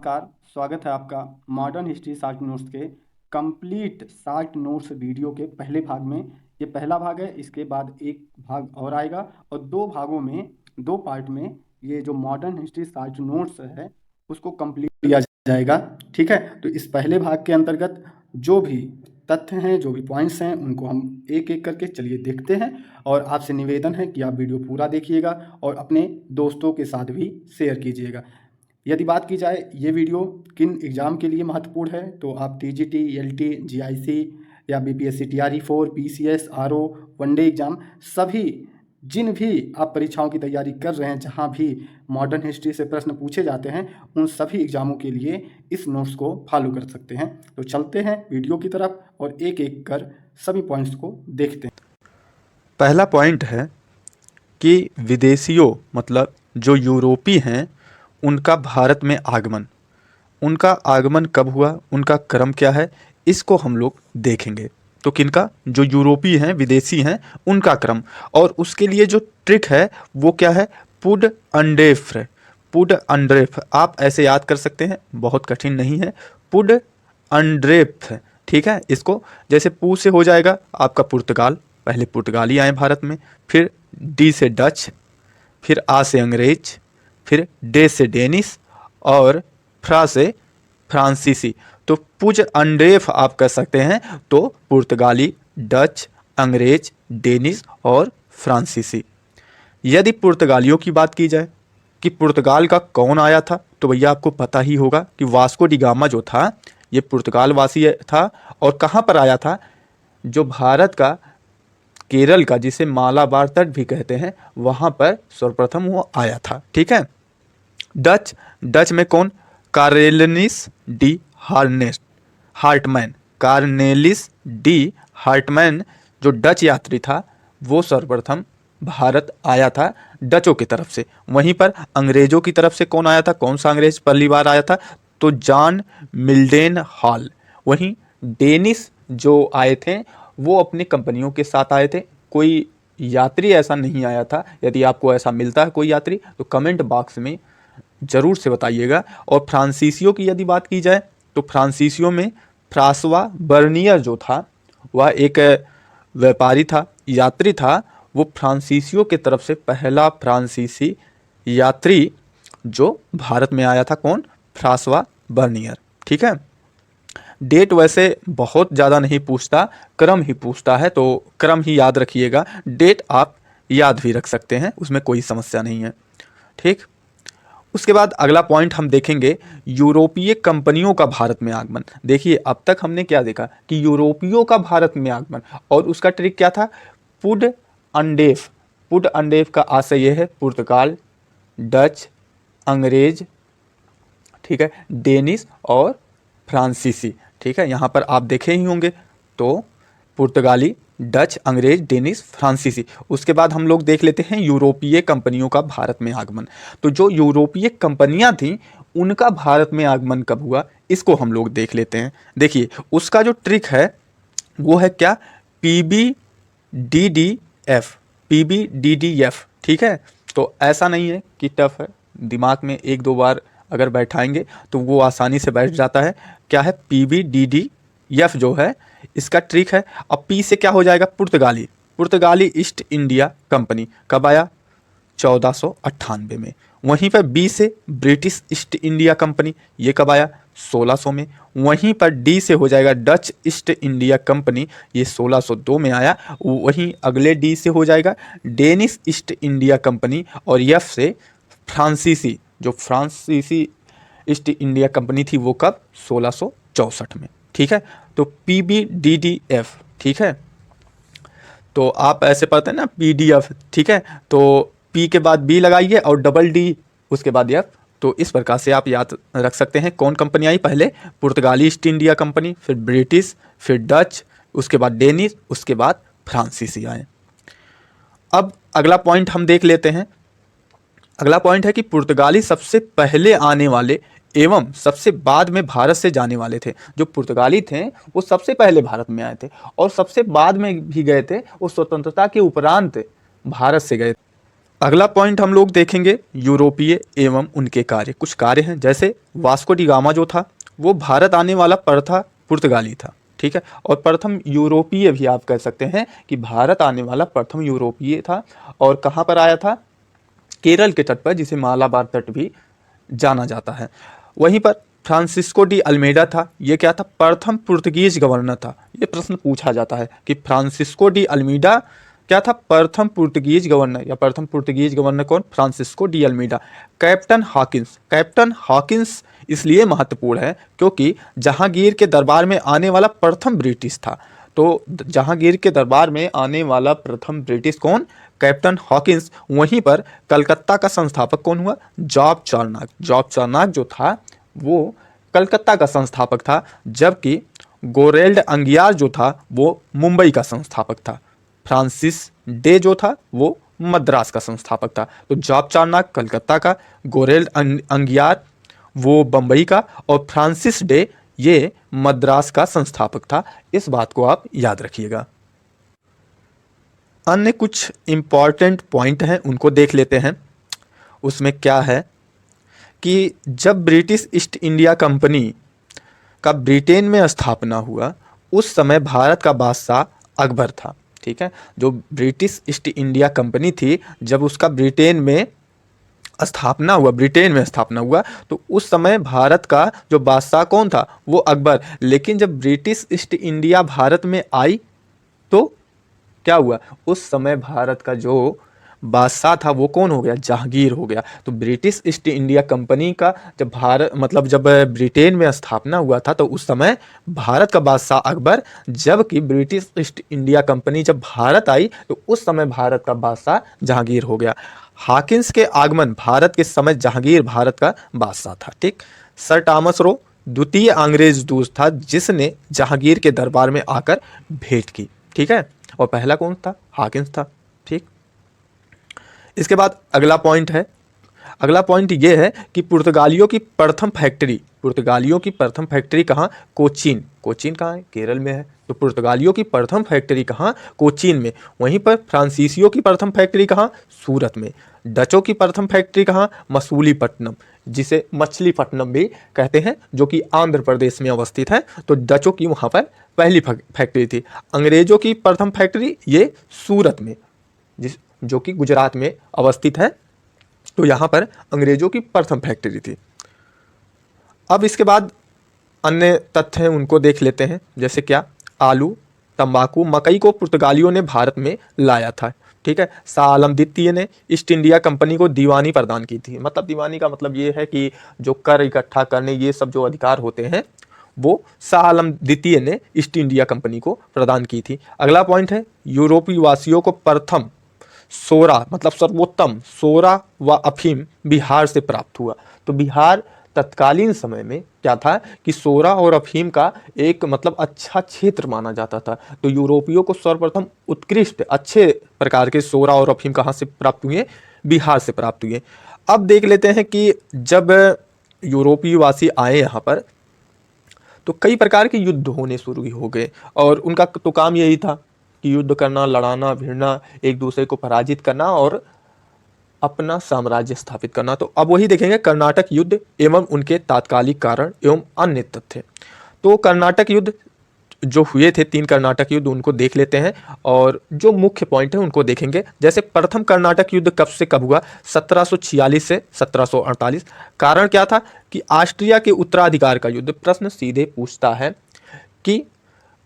नमस्कार, स्वागत है आपका मॉडर्न हिस्ट्री शॉर्ट नोट्स के कंप्लीट शॉर्ट नोट्स वीडियो के पहले भाग में। ये पहला भाग है, इसके बाद एक भाग और आएगा और दो भागों में, दो पार्ट में ये जो मॉडर्न हिस्ट्री शॉर्ट नोट्स है उसको कंप्लीट किया जाएगा। ठीक है, तो इस पहले भाग के अंतर्गत जो भी तथ्य हैं, जो भी पॉइंट्स हैं, उनको हम एक एक करके चलिए देखते हैं। और आपसे निवेदन है कि आप वीडियो पूरा देखिएगा और अपने दोस्तों के साथ भी शेयर कीजिएगा। यदि बात की जाए ये वीडियो किन एग्ज़ाम के लिए महत्वपूर्ण है, तो आप टीजीटी, एलटी, जीआईसी या BPSC TRE 4, PCS, RO, one day exam, सभी जिन भी आप परीक्षाओं की तैयारी कर रहे हैं, जहां भी मॉडर्न हिस्ट्री से प्रश्न पूछे जाते हैं, उन सभी एग्ज़ामों के लिए इस नोट्स को फॉलो कर सकते हैं। तो चलते हैं वीडियो की तरफ और एक एक कर सभी पॉइंट्स को देखते हैं। पहला पॉइंट है कि विदेशियों मतलब जो यूरोपी हैं उनका भारत में आगमन, उनका आगमन कब हुआ, उनका क्रम क्या है, इसको हम लोग देखेंगे। तो किनका, जो यूरोपी हैं, विदेशी हैं, उनका क्रम। और उसके लिए जो ट्रिक है वो क्या है, पुड अंडेफ्र। पुड अंड्रेफ आप ऐसे याद कर सकते हैं, बहुत कठिन नहीं है। पुड अंड्रेफ, ठीक है। इसको जैसे पू से हो जाएगा आपका पुर्तगाल, पहले पुर्तगाली आए भारत में, फिर डी से डच, फिर आ से अंग्रेज, फिर डे से डेनिस और फ्रा से फ्रांसीसी। तो पुज अंडेफ आप कह सकते हैं। तो पुर्तगाली, डच, अंग्रेज, डेनिस और फ्रांसीसी। यदि पुर्तगालियों की बात की जाए कि पुर्तगाल का कौन आया था, तो भैया आपको पता ही होगा कि वास्को डी गामा जो था ये पुर्तगाल वासी था। और कहाँ पर आया था, जो भारत का केरल का, जिसे मालाबार तट भी कहते हैं, वहाँ पर सर्वप्रथम वो आया था। ठीक है। डच, डच में कौन, कार्नेलिस डी हार्टमैन। कार्नेलिस डी हार्टमैन जो डच यात्री था वो सर्वप्रथम भारत आया था डचों की तरफ से। वहीं पर अंग्रेजों की तरफ से कौन आया था, कौन सा अंग्रेज पहली बार आया था, तो जॉन मिल्डेन हॉल। वहीं डेनिस जो आए थे वो अपनी कंपनियों के साथ आए थे, कोई यात्री ऐसा नहीं आया था। यदि आपको ऐसा मिलता है कोई यात्री तो कमेंट बॉक्स में ज़रूर से बताइएगा। और फ्रांसीसियों की यदि बात की जाए तो फ्रांसीसियों में फ्रांसवा बर्नियर जो था वह एक व्यापारी था, यात्री था। वो फ्रांसीसियों के तरफ से पहला फ्रांसीसी यात्री जो भारत में आया था, कौन, फ्रांसवा बर्नियर। ठीक है। डेट वैसे बहुत ज़्यादा नहीं पूछता, क्रम ही पूछता है, तो क्रम ही याद रखिएगा। डेट आप याद भी रख सकते हैं, उसमें कोई समस्या नहीं है। ठीक। उसके बाद अगला पॉइंट हम देखेंगे, यूरोपीय कंपनियों का भारत में आगमन। देखिए अब तक हमने क्या देखा कि यूरोपियों का भारत में आगमन, और उसका ट्रिक क्या था, पुड अंडेफ। पुड अंडेफ का आशय यह है, पुर्तगाल, डच, अंग्रेज, ठीक है, डेनिस और फ्रांसीसी। ठीक है, यहाँ पर आप देखे ही होंगे, तो पुर्तगाली, डच, अंग्रेज, डेनिस, फ्रांसीसी। उसके बाद हम लोग देख लेते हैं यूरोपीय कंपनियों का भारत में आगमन। तो जो यूरोपीय कंपनियां थीं उनका भारत में आगमन कब हुआ, इसको हम लोग देख लेते हैं। देखिए उसका जो ट्रिक है वो है क्या, PBDDF। PBDDF, ठीक है। तो ऐसा नहीं है कि टफ है, दिमाग में एक दो बार अगर बैठाएंगे तो वो आसानी से बैठ जाता है। क्या है, PBDDF जो है इसका ट्रिक है। अब पी से क्या हो जाएगा, पुर्तगाली। पुर्तगाली ईस्ट इंडिया कंपनी कब आया, 1498 में। वहीं पर बी से ब्रिटिश ईस्ट इंडिया कंपनी, ये कब आया, 1600 में। वहीं पर डी से हो जाएगा डच ईस्ट इंडिया कंपनी, ये 1602 में आया। वहीं अगले डी से हो जाएगा डेनिश ईस्ट इंडिया कंपनी, और एफ से फ्रांसीसी, जो फ्रांसीसी ईस्ट इंडिया कंपनी थी वो कब, 1664 में। ठीक है। तो PBDDF, ठीक है। तो आप ऐसे पढ़ते हैं ना PDF, ठीक है। तो P के बाद B लगाइए और डबल D उसके बाद F। तो इस प्रकार से आप याद रख सकते हैं कौन कंपनी आई, पहले पुर्तगाली ईस्ट इंडिया कंपनी, फिर ब्रिटिश, फिर डच, उसके बाद डेनिश, उसके बाद फ्रांसीसी आए। अब अगला पॉइंट हम देख लेते हैं। अगला पॉइंट है कि पुर्तगाली सबसे पहले आने वाले एवं सबसे बाद में भारत से जाने वाले थे। जो पुर्तगाली थे वो सबसे पहले भारत में आए थे और सबसे बाद में भी गए थे, वो स्वतंत्रता के उपरांत भारत से गए। अगला पॉइंट हम लोग देखेंगे यूरोपीय एवं उनके कार्य। कुछ कार्य हैं, जैसे वास्को डी गामा जो था वो भारत आने वाला प्रथा पुर्तगाली था, ठीक है, और प्रथम यूरोपीय भी आप कह सकते हैं कि भारत आने वाला प्रथम यूरोपीय था। और कहाँ पर आया था? केरल के तट पर, जिसे मालाबार तट भी जाना जाता है। वहीं पर फ्रांसिस्को डी अल्मेडा था, ये क्या था? प्रथम पुर्तगीज गवर्नर था। ये प्रश्न पूछा जाता है कि फ्रांसिस्को डी अल्मीडा क्या था? प्रथम पुर्तगीज गवर्नर, या प्रथम पुर्तगीज गवर्नर कौन? Francisco de Almeida. Captain Hawkins, captain Hawkins इसलिए महत्वपूर्ण है क्योंकि जहांगीर के दरबार में आने वाला प्रथम ब्रिटिश था। तो जहांगीर के दरबार में आने वाला प्रथम ब्रिटिश कौन? Captain Hawkins. वहीं पर कलकत्ता का संस्थापक कौन हुआ? जॉब चार्नक। जॉब चार्नक जो था वो कलकत्ता का संस्थापक था, जबकि गोरेल्ड अंगियार जो था वो मुंबई का संस्थापक था। फ्रांसिस डे जो था वो मद्रास का संस्थापक था। तो जॉब चार्नक कलकत्ता का, गोरेल्ड अंगियार वो बम्बई का, और फ्रांसिस डे ये मद्रास का संस्थापक था। इस बात को आप याद रखिएगा। अन्य कुछ इंपॉर्टेंट पॉइंट हैं, उनको देख लेते हैं। उसमें क्या है कि जब ब्रिटिश ईस्ट इंडिया कंपनी का ब्रिटेन में स्थापना हुआ, उस समय भारत का बादशाह अकबर था, ठीक है। जो ब्रिटिश ईस्ट इंडिया कंपनी थी, जब उसका ब्रिटेन में स्थापना हुआ, तो उस समय भारत का जो बादशाह कौन था? वो अकबर। लेकिन जब ब्रिटिश ईस्ट इंडिया भारत में आई तो क्या हुआ? उस समय भारत का जो बादशाह था वो कौन हो गया? जहांगीर हो गया। तो ब्रिटिश ईस्ट इंडिया कंपनी का जब ब्रिटेन में स्थापना हुआ था तो उस समय भारत का बादशाह अकबर, जबकि ब्रिटिश ईस्ट इंडिया कंपनी जब भारत आई तो उस समय भारत का बादशाह जहांगीर हो गया। हॉकिंस के आगमन भारत के समय जहांगीर भारत का बादशाह था, ठीक। सर टॉमस रो द्वितीय अंग्रेज दूत था जिसने जहांगीर के दरबार में आकर भेंट की, ठीक है। और पहला कौन था? हॉकिंस था, ठीक। इसके बाद अगला पॉइंट ये है कि पुर्तगालियों की प्रथम फैक्ट्री कहाँ? कोचीन। कोचीन कहाँ है? केरल में है। तो पुर्तगालियों की प्रथम फैक्ट्री कहाँ? कोचीन में। वहीं पर फ्रांसीसियों की प्रथम फैक्ट्री कहाँ? सूरत में। डचों की प्रथम फैक्ट्री कहाँ? मसूलीपट्टनम, जिसे मछलीपट्टनम भी कहते हैं, जो कि आंध्र प्रदेश में अवस्थित है। तो डचों की वहाँ पर पहली फैक्ट्री थी। अंग्रेजों की प्रथम फैक्ट्री ये सूरत में, जो कि गुजरात में अवस्थित है। तो यहाँ पर अंग्रेजों की प्रथम फैक्ट्री थी। अब इसके बाद अन्य तथ्य हैं, उनको देख लेते हैं। जैसे क्या? आलू, तंबाकू, मकई को पुर्तगालियों ने भारत में लाया था, ठीक है। शाह आलम द्वितीय ने ईस्ट इंडिया कंपनी को दीवानी प्रदान की थी। मतलब दीवानी का मतलब ये है कि जो कर इकट्ठा करने, ये सब जो अधिकार होते हैं, वो शाह आलम द्वितीय ने ईस्ट इंडिया कंपनी को प्रदान की थी। अगला पॉइंट है, यूरोपीय वासियों को प्रथम सोरा, मतलब सर्वोत्तम सोरा व अफीम बिहार से प्राप्त हुआ। तो बिहार तत्कालीन समय में क्या था कि सोरा और अफीम का एक मतलब अच्छा क्षेत्र माना जाता था। तो यूरोपियों को सर्वप्रथम उत्कृष्ट अच्छे प्रकार के सोरा और अफीम कहाँ से प्राप्त हुए? बिहार से प्राप्त हुए। अब देख लेते हैं कि जब यूरोपीय वासी आए यहाँ पर तो कई प्रकार के युद्ध होने शुरू हो गए, और उनका तो काम यही था कि युद्ध करना, लड़ाना, भिड़ना, एक दूसरे को पराजित करना और अपना साम्राज्य स्थापित करना। तो अब वही देखेंगे कर्नाटक युद्ध एवं उनके तात्कालिक कारण एवं अन्य तथ्य। तो कर्नाटक युद्ध जो हुए थे, 3 कर्नाटक युद्ध, उनको देख लेते हैं और जो मुख्य पॉइंट है उनको देखेंगे। जैसे प्रथम कर्नाटक युद्ध कब से कब हुआ? 1746 से 1748। कारण क्या था कि ऑस्ट्रिया के उत्तराधिकार का युद्ध। प्रश्न सीधे पूछता है कि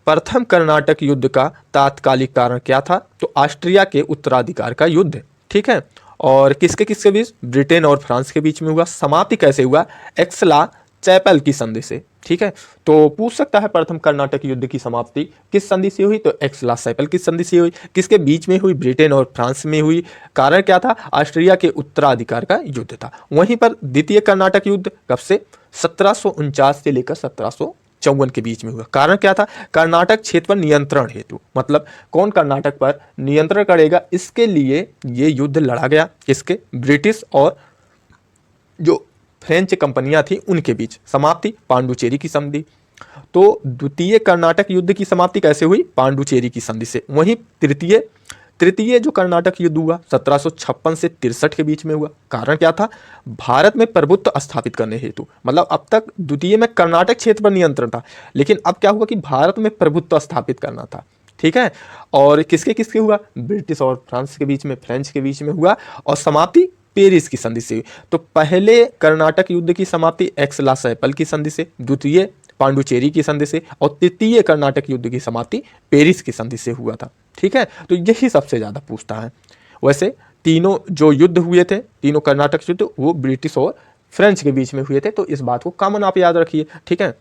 प्रथम कर्नाटक युद्ध का तात्कालिक कारण क्या था? तो ऑस्ट्रिया के उत्तराधिकार का युद्ध, ठीक है। और किसके किसके बीच? ब्रिटेन और फ्रांस के बीच में हुआ। समाप्ति कैसे हुआ? एक्सला चैपल की संधि से, ठीक है। तो पूछ सकता है प्रथम कर्नाटक युद्ध की समाप्ति किस संधि से हुई? तो एक्सला चैपल की संधि से हुई। किसके बीच में हुई? ब्रिटेन और फ्रांस में हुई। कारण क्या था? ऑस्ट्रिया के उत्तराधिकार का युद्ध था। वहीं पर द्वितीय कर्नाटक युद्ध कब से? 1749 से लेकर 1754 के बीच में हुआ। कारण क्या था? कर्नाटक क्षेत्र पर नियंत्रण हेतु, मतलब कौन कर्नाटक पर नियंत्रण करेगा, इसके लिए ये युद्ध लड़ा गया। किसके? ब्रिटिश और जो फ्रेंच कंपनियां थी उनके बीच। समाप्ति पांडुचेरी की संधि। तो द्वितीय कर्नाटक युद्ध की समाप्ति कैसे हुई? पांडुचेरी की संधि से। वहीं तृतीय तृतीय जो कर्नाटक युद्ध हुआ 1756 से 63 के बीच में हुआ। कारण क्या था? भारत में प्रभुत्व स्थापित करने हेतु, मतलब अब तक द्वितीय में कर्नाटक क्षेत्र पर नियंत्रण था, लेकिन अब क्या हुआ कि भारत में प्रभुत्व स्थापित करना था। ठीक है, और किसके किसके हुआ? ब्रिटिश और फ्रांस के बीच में, फ्रेंच के बीच में हुआ, और समाप्ति पेरिस की संधि से हुई। तो पहले कर्नाटक युद्ध की समाप्ति एक्स-ला-चैपल की संधि से, द्वितीय पांडुचेरी की संधि से, और तृतीय कर्नाटक युद्ध की समाप्ति पेरिस की संधि से हुआ था। ठीक है, तो यही सबसे ज़्यादा पूछता है। वैसे तीनों जो युद्ध हुए थे, तीनों कर्नाटक युद्ध, वो ब्रिटिश और फ्रेंच के बीच में हुए थे, तो इस बात को कॉमन आप याद रखिए। ठीक है,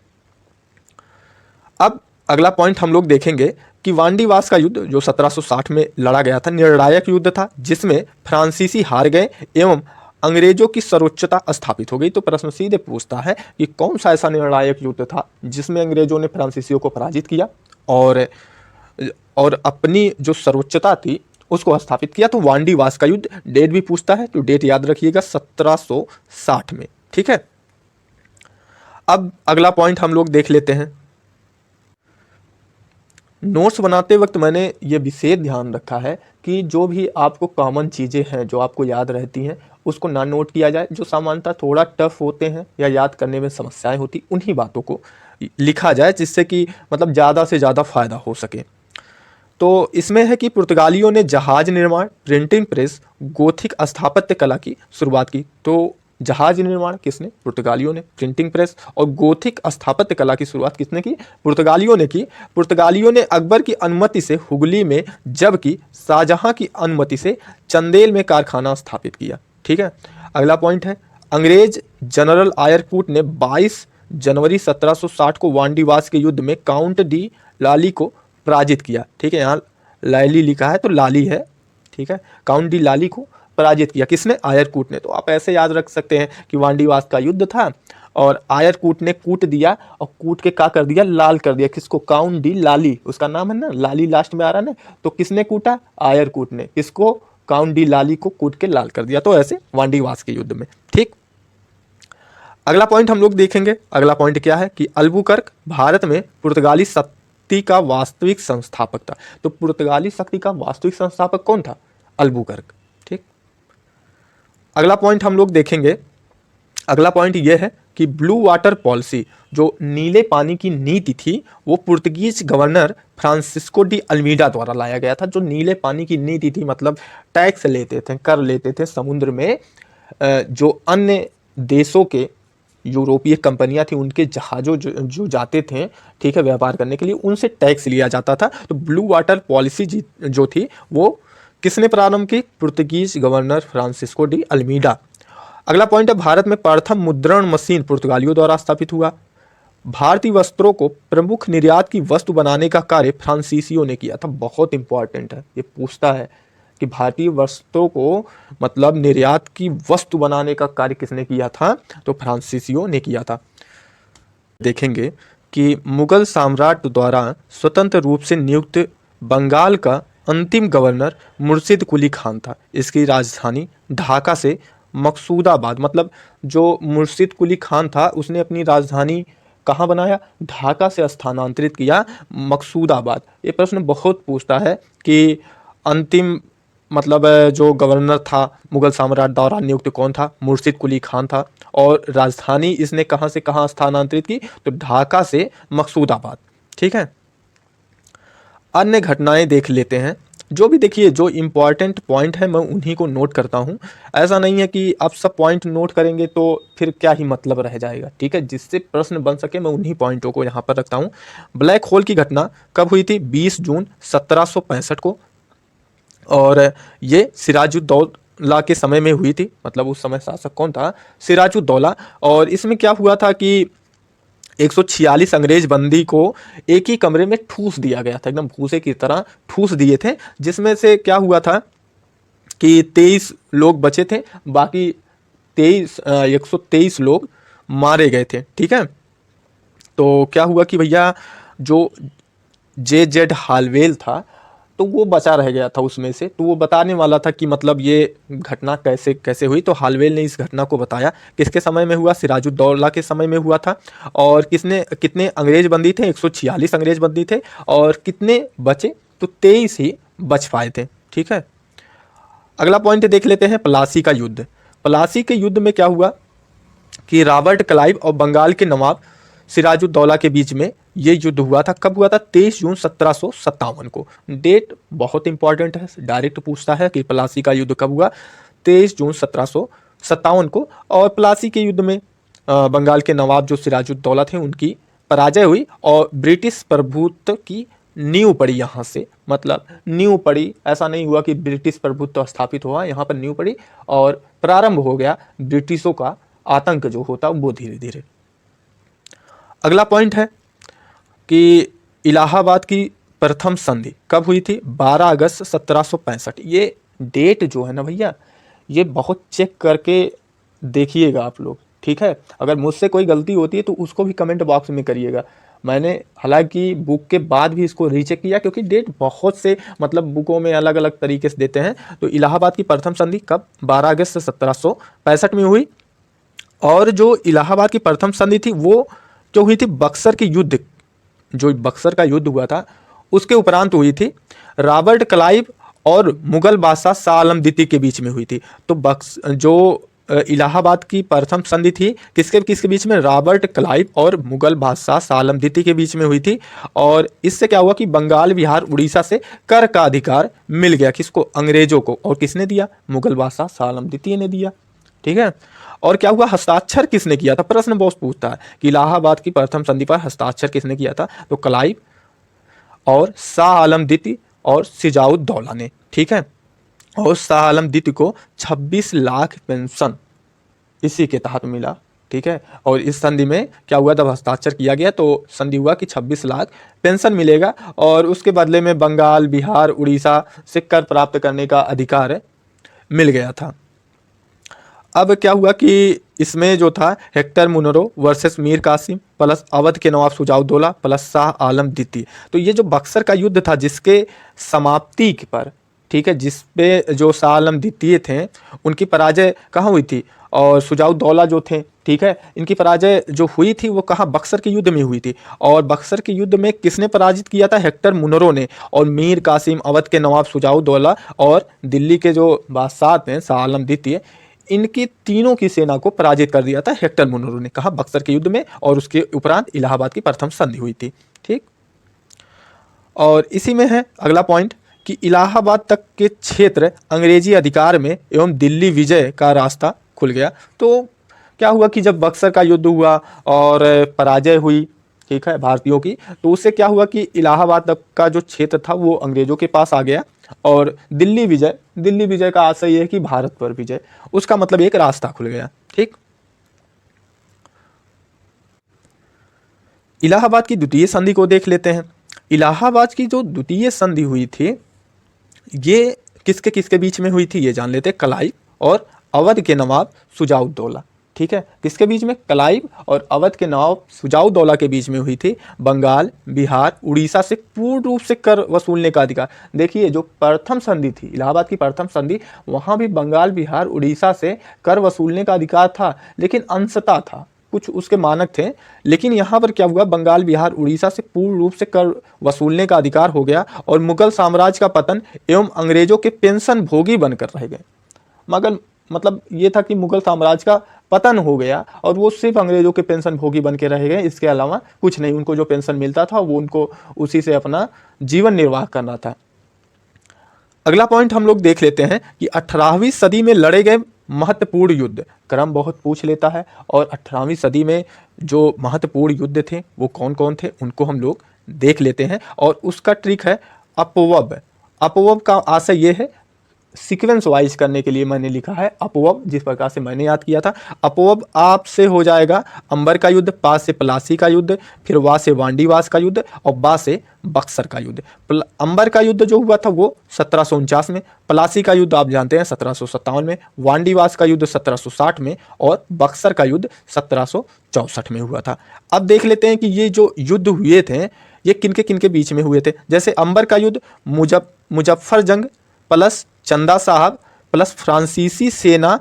अब अगला पॉइंट हम लोग देखेंगे कि वांडीवास का युद्ध जो 1760 में लड़ा गया था, निर्णायक युद्ध था, जिसमें फ्रांसीसी हार गए एवं अंग्रेजों की सर्वोच्चता स्थापित हो गई। तो प्रश्न सीधे पूछता है कि कौन सा ऐसा निर्णायक युद्ध था जिसमें अंग्रेजों ने फ्रांसीसियों को पराजित किया और अपनी जो सर्वोच्चता थी उसको स्थापित किया। तो वांडीवास का युद्ध, डेट भी पूछता है, तो डेट याद रखिएगा 1760 में। ठीक है, अब अगला पॉइंट हम लोग देख लेते हैं। नोट्स बनाते वक्त मैंने ये विशेष ध्यान रखा है कि जो भी आपको कॉमन चीज़ें हैं जो आपको याद रहती हैं उसको ना नोट किया जाए, जो सामान्यतः थोड़ा टफ होते हैं या याद करने में समस्याएं होती, उन्हीं बातों को लिखा जाए, जिससे कि मतलब ज़्यादा से ज़्यादा फायदा हो सके। तो इसमें है कि पुर्तगालियों ने जहाज निर्माण, प्रिंटिंग प्रेस, गोथिक स्थापत्य कला की शुरुआत की। तो जहाज निर्माण किसने? पुर्तगालियों ने। प्रिंटिंग प्रेस और गोथिक स्थापत्य कला की शुरुआत किसने की? पुर्तगालियों ने की। पुर्तगालियों ने अकबर की अनुमति से हुगली में, जबकि शाहजहां की अनुमति से चंदेल में कारखाना स्थापित किया। ठीक है, अगला पॉइंट है, अंग्रेज जनरल आयरकूट ने 22 जनवरी 1760 को वांडीवास के युद्ध में काउंट डी लाली को पराजित किया। ठीक है, यहाँ लाली लिखा है तो लाली है। ठीक है, काउंट डी लाली को पराजित किया। किसने? आयरकूट ने। तो आप ऐसे याद रख सकते हैं कि वांडीवास का युद्ध था और आयरकूट ने कूट दिया और कूट के क्या कर दिया? लाल कर दिया। किसको? काउंट डी लाली, उसका नाम है ना, लाली लास्ट में आ रहा है ना, तो किसने कूटा? आयरकूट ने। किसको? काउंट डी लाली को कूट के लाल कर दिया। तो ऐसे वांडीवास के युद्ध में। ठीक, अगला पॉइंट हम लोग देखेंगे। अगला पॉइंट क्या है कि अल्बुकर्क भारत में पुर्तगाली शक्ति का वास्तविक संस्थापक था। तो पुर्तगाली शक्ति का वास्तविक संस्थापक कौन था? अल्बुकर्क। ठीक, अगला पॉइंट हम लोग देखेंगे। अगला पॉइंट यह है कि ब्लू वाटर पॉलिसी, जो नीले पानी की नीति थी, वो Portuguese governor Francisco de Almeida द्वारा लाया गया था। जो नीले पानी की नीति थी, मतलब टैक्स लेते थे, कर लेते थे समुद्र में जो अन्य देशों के यूरोपीय कंपनियां थी, उनके जहाज़ों जो जाते थे, ठीक है, व्यापार करने के लिए, उनसे टैक्स लिया जाता था। तो ब्लू वाटर पॉलिसी जो थी वो किसने प्रारंभ की? Portuguese governor Francisco de Almeida. अगला पॉइंट है, भारत में प्रथम मुद्रण मशीन पुर्तगालियों द्वारा स्थापित हुआ। भारतीय वस्त्रों को प्रमुख निर्यात की वस्तु बनाने का कार्य फ्रांसीसियों ने किया था। बहुत इंपॉर्टेंट है, ये पूछता है कि भारतीय वस्त्रों को मतलब निर्यात की वस्तु बनाने का कार्य किसने किया था? तो फ्रांसीसियों ने किया था। देखेंगे कि मुगल सम्राट द्वारा स्वतंत्र रूप से नियुक्त बंगाल का अंतिम गवर्नर मुर्शिद कुली खान था। इसकी राजधानी ढाका से मकसूदाबाद, मतलब जो मुर्शिद कुली खान था उसने अपनी राजधानी कहाँ बनाया? ढाका से स्थानांतरित किया मकसूदाबाद। ये प्रश्न बहुत पूछता है कि अंतिम मतलब जो गवर्नर था मुगल सम्राट द्वारा नियुक्त कौन था? मुर्शिद कुली खान था। और राजधानी इसने कहाँ से कहाँ स्थानांतरित की? तो ढाका से मकसूदाबाद। ठीक है, अन्य घटनाएं देख लेते हैं। जो भी देखिए, जो इम्पॉर्टेंट पॉइंट है मैं उन्हीं को नोट करता हूँ। ऐसा नहीं है कि आप सब पॉइंट नोट करेंगे तो फिर क्या ही मतलब रह जाएगा। ठीक है, जिससे प्रश्न बन सके मैं उन्हीं पॉइंटों को यहाँ पर रखता हूँ। ब्लैक होल की घटना कब हुई थी? 20 जून 1765 को, और ये सिराजुद्दौला के समय में हुई थी। मतलब उस समय शासक कौन था? सिराजुद्दौला। और इसमें क्या हुआ था कि 146 अंग्रेज बंदी को एक ही कमरे में ठूस दिया गया था, एकदम भूसे की तरह ठूस दिए थे, जिसमें से क्या हुआ था कि 23 लोग बचे थे, बाकी 123 लोग मारे गए थे। ठीक है, तो क्या हुआ कि भैया जो जे हालवेल था तो वो बचा रह गया था उसमें से, तो वो बताने वाला था कि मतलब ये घटना कैसे कैसे हुई। तो हालवेल ने इस घटना को बताया। किसके समय में हुआ? सिराजुद्दौला के समय में हुआ था। और कितने अंग्रेज बंदी थे? 146 अंग्रेज बंदी थे। और कितने बचे? तो 23 ही बच पाए थे। ठीक है। अगला पॉइंट देख लेते हैं प्लासी का युद्ध। प्लासी के युद्ध में क्या हुआ कि रॉबर्ट क्लाइव और बंगाल के नवाब सिराजुद्दौला के बीच में ये युद्ध हुआ था। कब हुआ था? 23 जून 1757 को। डेट बहुत इंपॉर्टेंट है, डायरेक्ट पूछता है कि प्लासी का युद्ध कब हुआ। 23 जून 1757 को। और प्लासी के युद्ध में बंगाल के नवाब जो सिराजुद्दौला थे उनकी पराजय हुई और ब्रिटिश प्रभुत्व की नींव पड़ी यहाँ से। मतलब नींव पड़ी, ऐसा नहीं हुआ कि ब्रिटिश प्रभुत्व स्थापित हुआ, यहाँ पर नींव पड़ी और प्रारंभ हो गया ब्रिटिशों का आतंक जो होता वो धीरे धीरे। अगला पॉइंट है कि इलाहाबाद की प्रथम संधि कब हुई थी? 12 अगस्त 1765। ये डेट जो है ना भैया, ये बहुत चेक करके देखिएगा आप लोग, ठीक है। अगर मुझसे कोई गलती होती है तो उसको भी कमेंट बॉक्स में करिएगा। मैंने हालांकि बुक के बाद भी इसको रीचेक किया क्योंकि डेट बहुत से मतलब बुकों में अलग अलग तरीके से देते हैं। तो इलाहाबाद की प्रथम संधि कब? 12 अगस्त 1765 में हुई। और जो इलाहाबाद की प्रथम संधि थी वो जो हुई थी बक्सर के युद्ध, जो बक्सर का युद्ध हुआ था उसके उपरांत हुई थी। रॉबर्ट क्लाइव और मुगल बादशाह शाह आलम द्वितीय के बीच में हुई थी। तो जो इलाहाबाद की प्रथम संधि थी किसके किसके बीच में? रॉबर्ट क्लाइव और मुगल बादशाह शाह आलम द्वितीय के बीच में हुई थी। और इससे क्या हुआ कि बंगाल, बिहार, उड़ीसा से कर का अधिकार मिल गया किसको? अंग्रेजों को। और किसने दिया? मुगल बादशाह शाह आलम द्वितीय ने दिया, ठीक है। और क्या हुआ? हस्ताक्षर किसने किया था? प्रश्न बहुत पूछता है कि इलाहाबाद की प्रथम संधि पर हस्ताक्षर किसने किया था? तो क्लाइव और शाह आलम द्वितीय और सिराजुद्दौला ने, ठीक है। और शाह आलम द्वितीय को 26 लाख पेंशन इसी के तहत मिला, ठीक है। और इस संधि में क्या हुआ? जब हस्ताक्षर किया गया तो संधि हुआ कि 26 लाख पेंशन मिलेगा और उसके बदले में बंगाल, बिहार, उड़ीसा से कर प्राप्त करने का अधिकार मिल गया था। अब क्या हुआ कि इसमें जो था Hector Munro versus Mir Qasim plus Awadh के नवाब सुजाउद्दौला प्लस शाह आलम द्वितीय। तो ये जो बक्सर का युद्ध था जिसके समाप्ति पर, ठीक है, जिस पे जो शाह आलम द्वितीय थे उनकी पराजय कहाँ हुई थी? और सुजाउद्दौला जो थे, ठीक है, इनकी पराजय जो हुई थी वो कहाँ? बक्सर के युद्ध में हुई थी। और बक्सर के युद्ध में किसने पराजित किया था? हेक्टर मुनरो ने। और मीर कासिम, अवध के नवाब सुजाउद्दौला और दिल्ली के जो बादशाह थे शाह आलम द्वितीय, इनकी तीनों की सेना को पराजित कर दिया था हेक्टर मुनरो ने, कहा? बक्सर के युद्ध में। और उसके उपरांत इलाहाबाद की प्रथम संधि हुई थी, ठीक। और इसी में है अगला पॉइंट कि इलाहाबाद तक के क्षेत्र अंग्रेजी अधिकार में एवं दिल्ली विजय का रास्ता खुल गया। तो क्या हुआ कि जब बक्सर का युद्ध हुआ और पराजय हुई, ठीक है, भारतीयों की, तो उससे क्या हुआ कि इलाहाबाद तक का जो क्षेत्र था वो अंग्रेजों के पास आ गया। और दिल्ली विजय का आशय यह है कि भारत पर विजय, उसका मतलब एक रास्ता खुल गया, ठीक। इलाहाबाद की द्वितीय संधि को देख लेते हैं। इलाहाबाद की जो द्वितीय संधि हुई थी ये किसके किसके बीच में हुई थी ये जान लेते हैं। क्लाइव और अवध के नवाब सुजाउद्दौला, ठीक है। किसके बीच में? क्लाइव और अवध के नवाब सुजाउद्दौला के बीच में हुई थी। बंगाल, बिहार, उड़ीसा से पूर्ण रूप से कर वसूलने का अधिकार। देखिए जो प्रथम संधि थी, इलाहाबाद की प्रथम संधि, वहां भी बंगाल, बिहार, उड़ीसा से कर वसूलने का अधिकार था, लेकिन अंशतः था, कुछ उसके मानक थे। लेकिन यहाँ पर क्या हुआ? बंगाल, बिहार, उड़ीसा से पूर्ण रूप से कर वसूलने का अधिकार हो गया और मुगल साम्राज्य का पतन एवं अंग्रेजों के पेंशन भोगी बनकर रह गए। मगर मतलब ये था कि मुगल साम्राज्य का पतन हो गया और वो सिर्फ अंग्रेजों के पेंशन भोगी बन के रह गए, इसके अलावा कुछ नहीं। उनको जो पेंशन मिलता था वो उनको उसी से अपना जीवन निर्वाह करना था। अगला पॉइंट हम लोग देख लेते हैं कि 18वीं सदी में लड़े गए महत्वपूर्ण युद्ध। क्रम बहुत पूछ लेता है और 18वीं सदी में जो महत्वपूर्ण युद्ध थे वो कौन कौन थे उनको हम लोग देख लेते हैं। और उसका ट्रिक है अपव्यय। अपव्यय का आशय ये है, सीक्वेंस वाइज करने के लिए मैंने लिखा है अपव्यय, जिस प्रकार से मैंने याद किया था। अपव्यय आप से हो जाएगा अंबर का युद्ध, पा से प्लासी का युद्ध, फिर वा से वांडीवास का युद्ध और बा से बक्सर का युद्ध। अंबर का युद्ध जो हुआ था वो 1749 में, प्लासी का युद्ध आप जानते हैं 1757 में, वांडीवास का युद्ध 1760 में और बक्सर का युद्ध 1764 में हुआ था। अब देख लेते हैं कि ये जो युद्ध हुए थे ये किनके किनके बीच में हुए थे। जैसे अंबर का युद्ध मुजफ्फर जंग प्लस चंदा साहब प्लस फ्रांसीसी सेना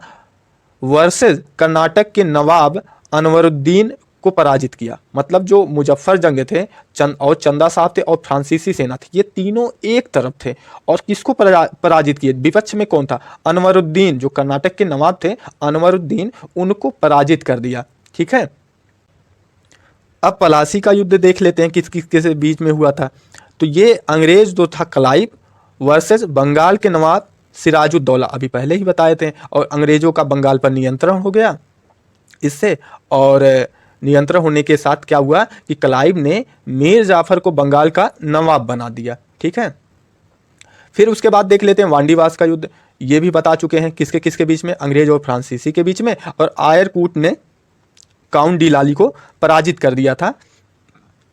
वर्सेस कर्नाटक के नवाब अनवरुद्दीन को पराजित किया। मतलब जो मुजफ्फर जंग थे और चंदा साहब थे और फ्रांसीसी सेना थी, ये तीनों एक तरफ थे। और किसको पराजित किए? विपक्ष में कौन था? अनवरुद्दीन, जो कर्नाटक के नवाब थे अनवरुद्दीन, उनको पराजित कर दिया। ठीक है, अब पलासी का युद्ध देख लेते हैं किस किस के बीच में हुआ था। तो ये अंग्रेज जो था क्लाइव वर्सेस बंगाल के नवाब सिराजुद्दौला, अभी पहले ही बताए थे। और अंग्रेजों का बंगाल पर नियंत्रण हो गया इससे। और नियंत्रण होने के साथ क्या हुआ कि क्लाइव ने मीर जाफर को बंगाल का नवाब बना दिया। ठीक है, फिर उसके बाद देख लेते हैं वांडीवास का युद्ध। ये भी बता चुके हैं किसके किसके बीच में, अंग्रेज और फ्रांसीसी के बीच में। और आयरकूट ने काउंट डी लाली को पराजित कर दिया था,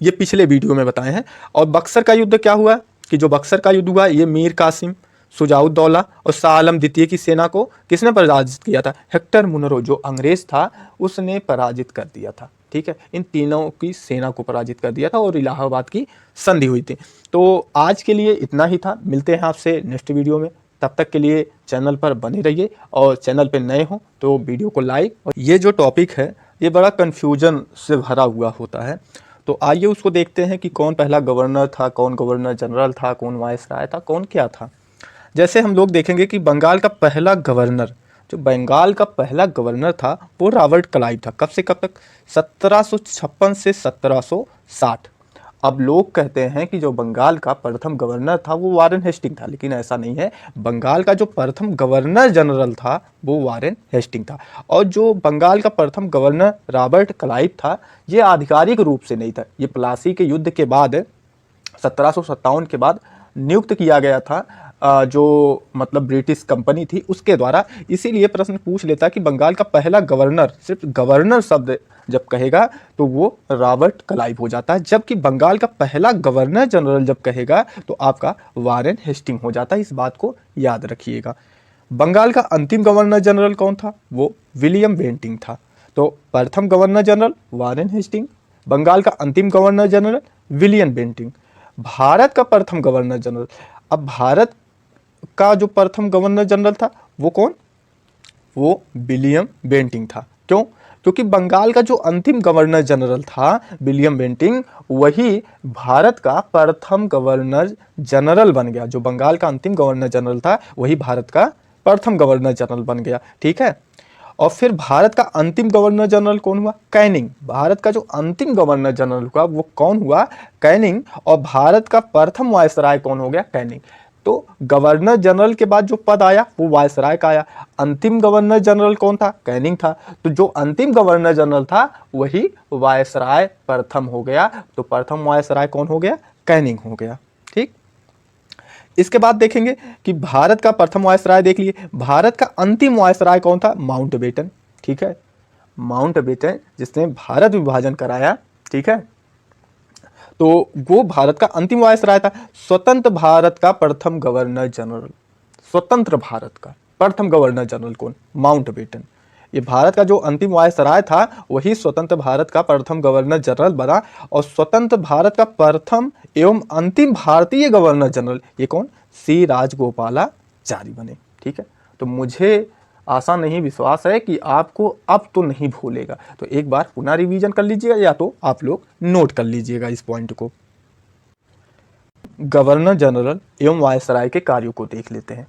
ये पिछले वीडियो में बताए हैं। और बक्सर का युद्ध क्या हुआ कि जो बक्सर का युद्ध हुआ ये मीर कासिम, शुजाउद्दौला और शाह आलम द्वितीय की सेना को किसने पराजित किया था? हेक्टर मुनरो, जो अंग्रेज था उसने पराजित कर दिया था। ठीक है, इन तीनों की सेना को पराजित कर दिया था और इलाहाबाद की संधि हुई थी। तो आज के लिए इतना ही था, मिलते हैं आपसे नेक्स्ट वीडियो में। तब तक के लिए चैनल पर बने रहिए और चैनल पर नए हो तो वीडियो को लाइक। और ये जो टॉपिक है ये बड़ा कन्फ्यूजन से भरा हुआ होता है, तो आइए उसको देखते हैं कि कौन पहला गवर्नर था, कौन गवर्नर जनरल था, कौन वायसराय था, कौन क्या था। जैसे हम लोग देखेंगे कि बंगाल का पहला गवर्नर, जो बंगाल का पहला गवर्नर था वो रॉबर्ट क्लाइव था। कब से कब तक? 1756 से 1760। अब लोग कहते हैं कि जो बंगाल का प्रथम गवर्नर था वो वारेन हेस्टिंग था, लेकिन ऐसा नहीं है। बंगाल का जो प्रथम गवर्नर जनरल था वो वारेन हेस्टिंग था। और जो बंगाल का प्रथम गवर्नर रॉबर्ट क्लाइव था ये आधिकारिक रूप से नहीं था, ये प्लासी के युद्ध के बाद 1757 के बाद नियुक्त किया गया था जो मतलब ब्रिटिश कंपनी थी उसके द्वारा। इसीलिए प्रश्न पूछ लेता कि बंगाल का पहला गवर्नर, सिर्फ गवर्नर शब्द जब कहेगा तो वो रॉबर्ट क्लाइव हो जाता है, जबकि बंगाल का पहला गवर्नर जनरल जब कहेगा तो आपका वारेन हेस्टिंग हो जाता है। इस बात को याद रखिएगा। बंगाल का अंतिम गवर्नर जनरल कौन था? वो विलियम बेंटिंग था। तो प्रथम governor general Warren Hastings, Bengal का अंतिम governor general William Bentinck. Bharat का प्रथम गवर्नर जनरल, अब भारत का जो प्रथम गवर्नर जनरल था वो कौन? वो विलियम बेंटिंग था। क्यों? क्योंकि बंगाल का जो अंतिम गवर्नर जनरल था विलियम बेंटिंग, वही भारत का प्रथम गवर्नर जनरल बन गया। जो बंगाल का अंतिम गवर्नर जनरल था वही भारत का प्रथम गवर्नर जनरल बन गया। ठीक है, और फिर भारत का अंतिम गवर्नर जनरल कौन हुआ? कैनिंग। भारत का जो अंतिम गवर्नर जनरल हुआ वो कौन हुआ? कैनिंग। और भारत का प्रथम वायसराय कौन हो गया? कैनिंग। तो गवर्नर जनरल के बाद जो पद आया वो वायसराय का आया। अंतिम गवर्नर जनरल कौन था? कैनिंग था। तो जो अंतिम गवर्नर जनरल था वही वायसराय प्रथम हो गया। तो प्रथम वायसराय कौन हो गया? कैनिंग हो गया। ठीक, इसके बाद देखेंगे कि भारत का प्रथम वायसराय देख लिए। भारत का अंतिम वायसराय कौन था? माउंटबेटन। ठीक है, माउंटबेटन जिसने भारत विभाजन कराया। ठीक है, तो वो भारत का अंतिम वायसराय था। स्वतंत्र भारत का प्रथम गवर्नर जनरल, स्वतंत्र भारत का प्रथम गवर्नर जनरल कौन? माउंटबेटन। ये भारत का जो अंतिम वायसराय था वही स्वतंत्र भारत का प्रथम गवर्नर जनरल बना। और स्वतंत्र भारत का प्रथम एवं अंतिम भारतीय गवर्नर जनरल ये कौन? सी राजगोपालाचारी बने। ठीक है, तो मुझे आशा नहीं, विश्वास है कि आपको अब तो नहीं भूलेगा। तो एक बार पुनः रिवीजन कर लीजिएगा या तो आप लोग नोट कर लीजिएगा इस पॉइंट को। गवर्नर जनरल एवं वायसराय के कार्यों को देख लेते हैं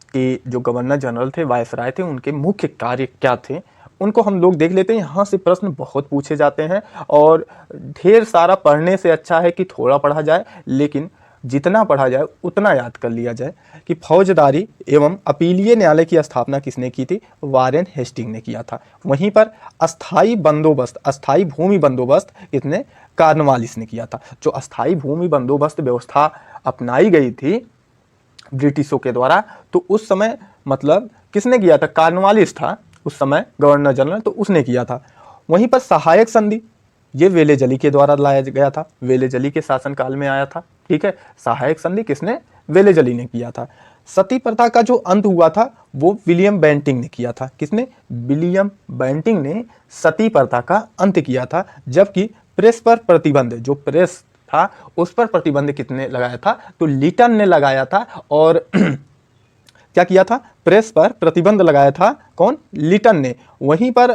कि जो गवर्नर जनरल थे, वायसराय थे, उनके मुख्य कार्य क्या थे उनको हम लोग देख लेते हैं। यहाँ से प्रश्न बहुत पूछे जाते हैं और ढेर सारा पढ़ने से अच्छा है कि थोड़ा पढ़ा जाए, लेकिन जितना पढ़ा जाए उतना याद कर लिया जाए। कि फौजदारी एवं अपीलीय न्यायालय की स्थापना किसने की थी? वारेन हेस्टिंग ने किया था। वहीं पर अस्थाई बंदोबस्त, अस्थाई भूमि बंदोबस्त किसने? कॉर्नवालिस ने किया था। जो अस्थाई भूमि बंदोबस्त व्यवस्था अपनाई गई थी ब्रिटिशों के द्वारा, तो उस समय मतलब किसने किया था? कॉर्नवालिस था उस समय गवर्नर जनरल, तो उसने किया था। वहीं पर सहायक संधि ये वेलेजली के द्वारा लाया गया था, वेलेजली के शासनकाल में आया था। ठीक है, सहायक संधि किसने? वेलेजली ने किया था। सती प्रथा का जो अंत हुआ था वो विलियम बेंटिंग ने किया था। किसने? विलियम बेंटिंग ने सती प्रथा का अंत किया था। जबकि प्रेस पर प्रतिबंध, जो प्रेस था उस पर प्रतिबंध किसने लगाया था? तो लिटन ने लगाया था। और क्या किया था? प्रेस पर प्रतिबंध लगाया था कौन? लिटन ने। वहीं पर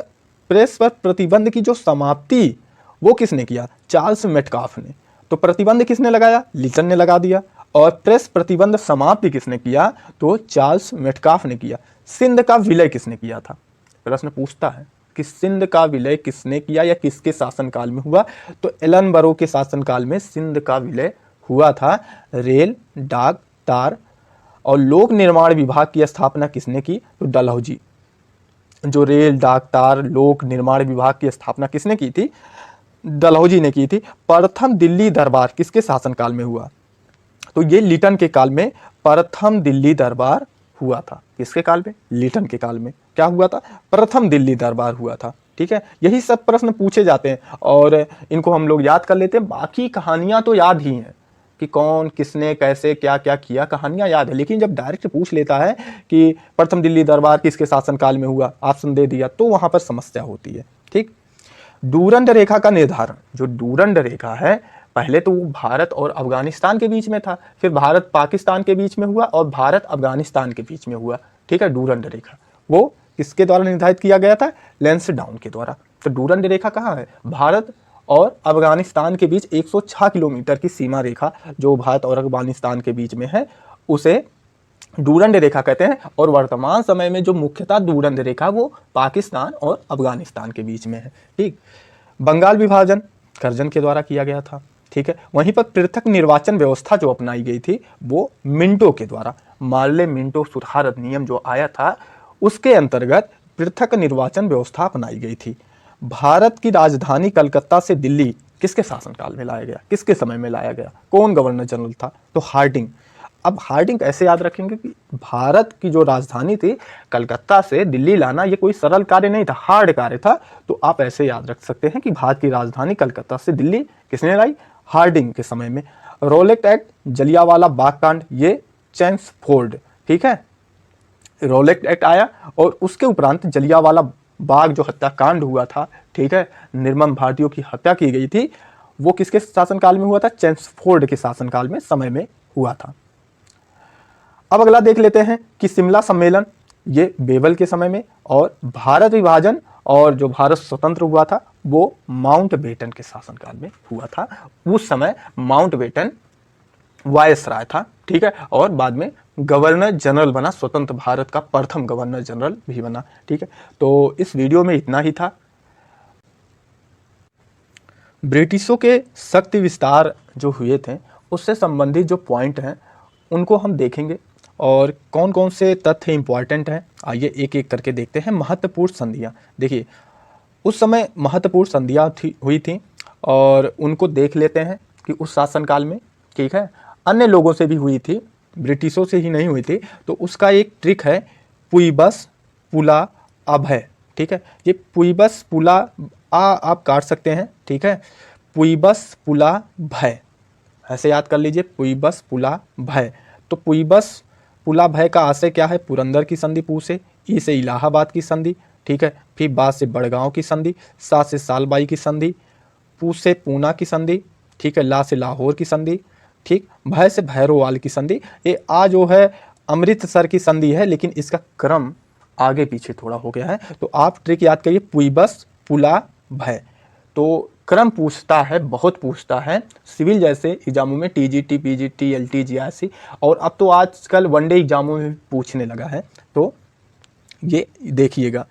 प्रेस पर प्रतिबंध की जो समाप्ति वो किसने किया? चार्ल्स मेटकाफ ने। तो प्रतिबंध किसने लगाया? लिटन ने लगा दिया। और प्रेस प्रतिबंध समाप्ति किसने किया? तो चार्ल्स मेटकाफ ने किया। सिंध का विलय किसने किया था? प्रश्न पूछता है कि सिंध का विलय किसने किया या किसके शासनकाल में हुआ? तो एलनबरो के शासनकाल में सिंध का विलय हुआ था। रेल, डाक, तार और लोक निर्माण विभाग की स्थापना किसने की? तो डलहौजी। जो रेल, डाक, तार, लोक निर्माण विभाग की स्थापना किसने की थी? डलहौजी ने की थी। प्रथम दिल्ली दरबार किसके शासनकाल में हुआ? तो ये लिटन के काल में प्रथम दिल्ली दरबार हुआ था। किसके काल में? लिटन के काल में क्या हुआ था? प्रथम दिल्ली दरबार हुआ था। ठीक है, यही सब प्रश्न पूछे जाते हैं और इनको हम लोग याद कर लेते हैं। बाकी कहानियां तो याद ही हैं कि कौन, किसने, कैसे, क्या क्या किया, कहानियां याद है। लेकिन जब डायरेक्ट पूछ लेता है कि प्रथम दिल्ली दरबार किसके शासनकाल में हुआ, ऑप्शन दे दिया, तो वहां पर समस्या होती है। ठीक। डूरंड रेखा का निर्धारण, जो डूरंड रेखा है, पहले तो वो भारत और अफगानिस्तान के बीच में था, फिर भारत पाकिस्तान के बीच में हुआ और भारत अफगानिस्तान के बीच में हुआ। ठीक है, डूरंड रेखा वो किसके द्वारा निर्धारित किया गया था? लैंसडाउन के द्वारा। तो डूरंड रेखा कहाँ है? भारत और अफगानिस्तान के बीच 106 किलोमीटर की सीमा रेखा जो भारत और अफगानिस्तान के बीच में है, उसे डूरंड रेखा कहते हैं। और वर्तमान समय में जो मुख्यतः डूरंड रेखा वो पाकिस्तान और अफगानिस्तान के बीच में है। ठीक। बंगाल विभाजन कर्जन के द्वारा किया गया था। ठीक है, वहीं पर पृथक निर्वाचन व्यवस्था जो अपनाई गई थी वो मिंटो के द्वारा, मार्ले मिंटो सुधार अधिनियम जो आया था उसके अंतर्गत पृथक निर्वाचन व्यवस्था अपनाई गई थी। भारत की राजधानी कलकत्ता से दिल्ली किसके शासनकाल में लाया गया? किसके समय में लाया गया? कौन गवर्नर जनरल था? तो हार्डिंग। अब हार्डिंग ऐसे याद रखेंगे कि भारत की जो राजधानी थी कलकत्ता से दिल्ली लाना ये कोई सरल कार्य नहीं था, हार्ड कार्य था। तो आप ऐसे याद रख सकते हैं कि भारत की राजधानी कलकत्ता से दिल्ली किसने लाई? हार्डिंग के समय में। रोलेट एक्ट, जलियांवाला बाग कांड, ये चेम्सफोर्ड। ठीक है, रोलेट एक्ट आया और उसके उपरांत जलियांवाला बाग जो हत्याकांड हुआ था, ठीक है, निर्मम भारतीयों की हत्या की गई थी, वो किसके शासनकाल में हुआ था? चेम्सफोर्ड के शासनकाल में, समय में हुआ था। अब अगला देख लेते हैं कि शिमला सम्मेलन ये बेबल के समय में, और भारत विभाजन और जो भारत स्वतंत्र हुआ था वो माउंटबेटन के शासनकाल में हुआ था। उस समय माउंटबेटन वायसराय था। ठीक है, और बाद में गवर्नर जनरल बना, स्वतंत्र भारत का प्रथम गवर्नर जनरल भी बना। ठीक है, तो इस वीडियो में इतना ही था। ब्रिटिशों के शक्ति विस्तार जो हुए थे उससे संबंधित जो पॉइंट हैं उनको हम देखेंगे और कौन कौन से तथ्य इंपॉर्टेंट हैं आइए एक एक करके देखते हैं। महत्वपूर्ण संधियां, देखिए उस समय महत्वपूर्ण संधियां हुई थी और उनको देख लेते हैं कि उस शासनकाल में, ठीक है, अन्य लोगों से भी हुई थी, ब्रिटिशों से ही नहीं हुई थी। तो उसका एक ट्रिक है पुइबस पुला अभय। ठीक है, ये पुइबस पुला आप काट सकते हैं। ठीक है, पुइबस पुला भय, ऐसे याद कर लीजिए, पुइबस पुला भय। तो पुइबस पुला भय का आशय क्या है? पुरंदर की संधि, पू से, ई से इलाहाबाद की संधि, ठीक है, फिर बा से बड़गांव की संधि, सा से सालबाई की संधि, पू से पूना की संधि, ठीक है, ला से लाहौर की संधि, ठीक, भय से भैरोवाल की संधि। ये आ जो है अमृतसर की संधि है, लेकिन इसका क्रम आगे पीछे थोड़ा हो गया है। तो आप ट्रिक याद करिए, पुइबस पुला भय। तो क्रम पूछता है, बहुत पूछता है, सिविल जैसे एग्जामों में टीजीटी, पीजीटी, एलटी, जीआईसी, और अब तो आजकल वनडे एग्जामों में पूछने लगा है। तो ये देखिएगा।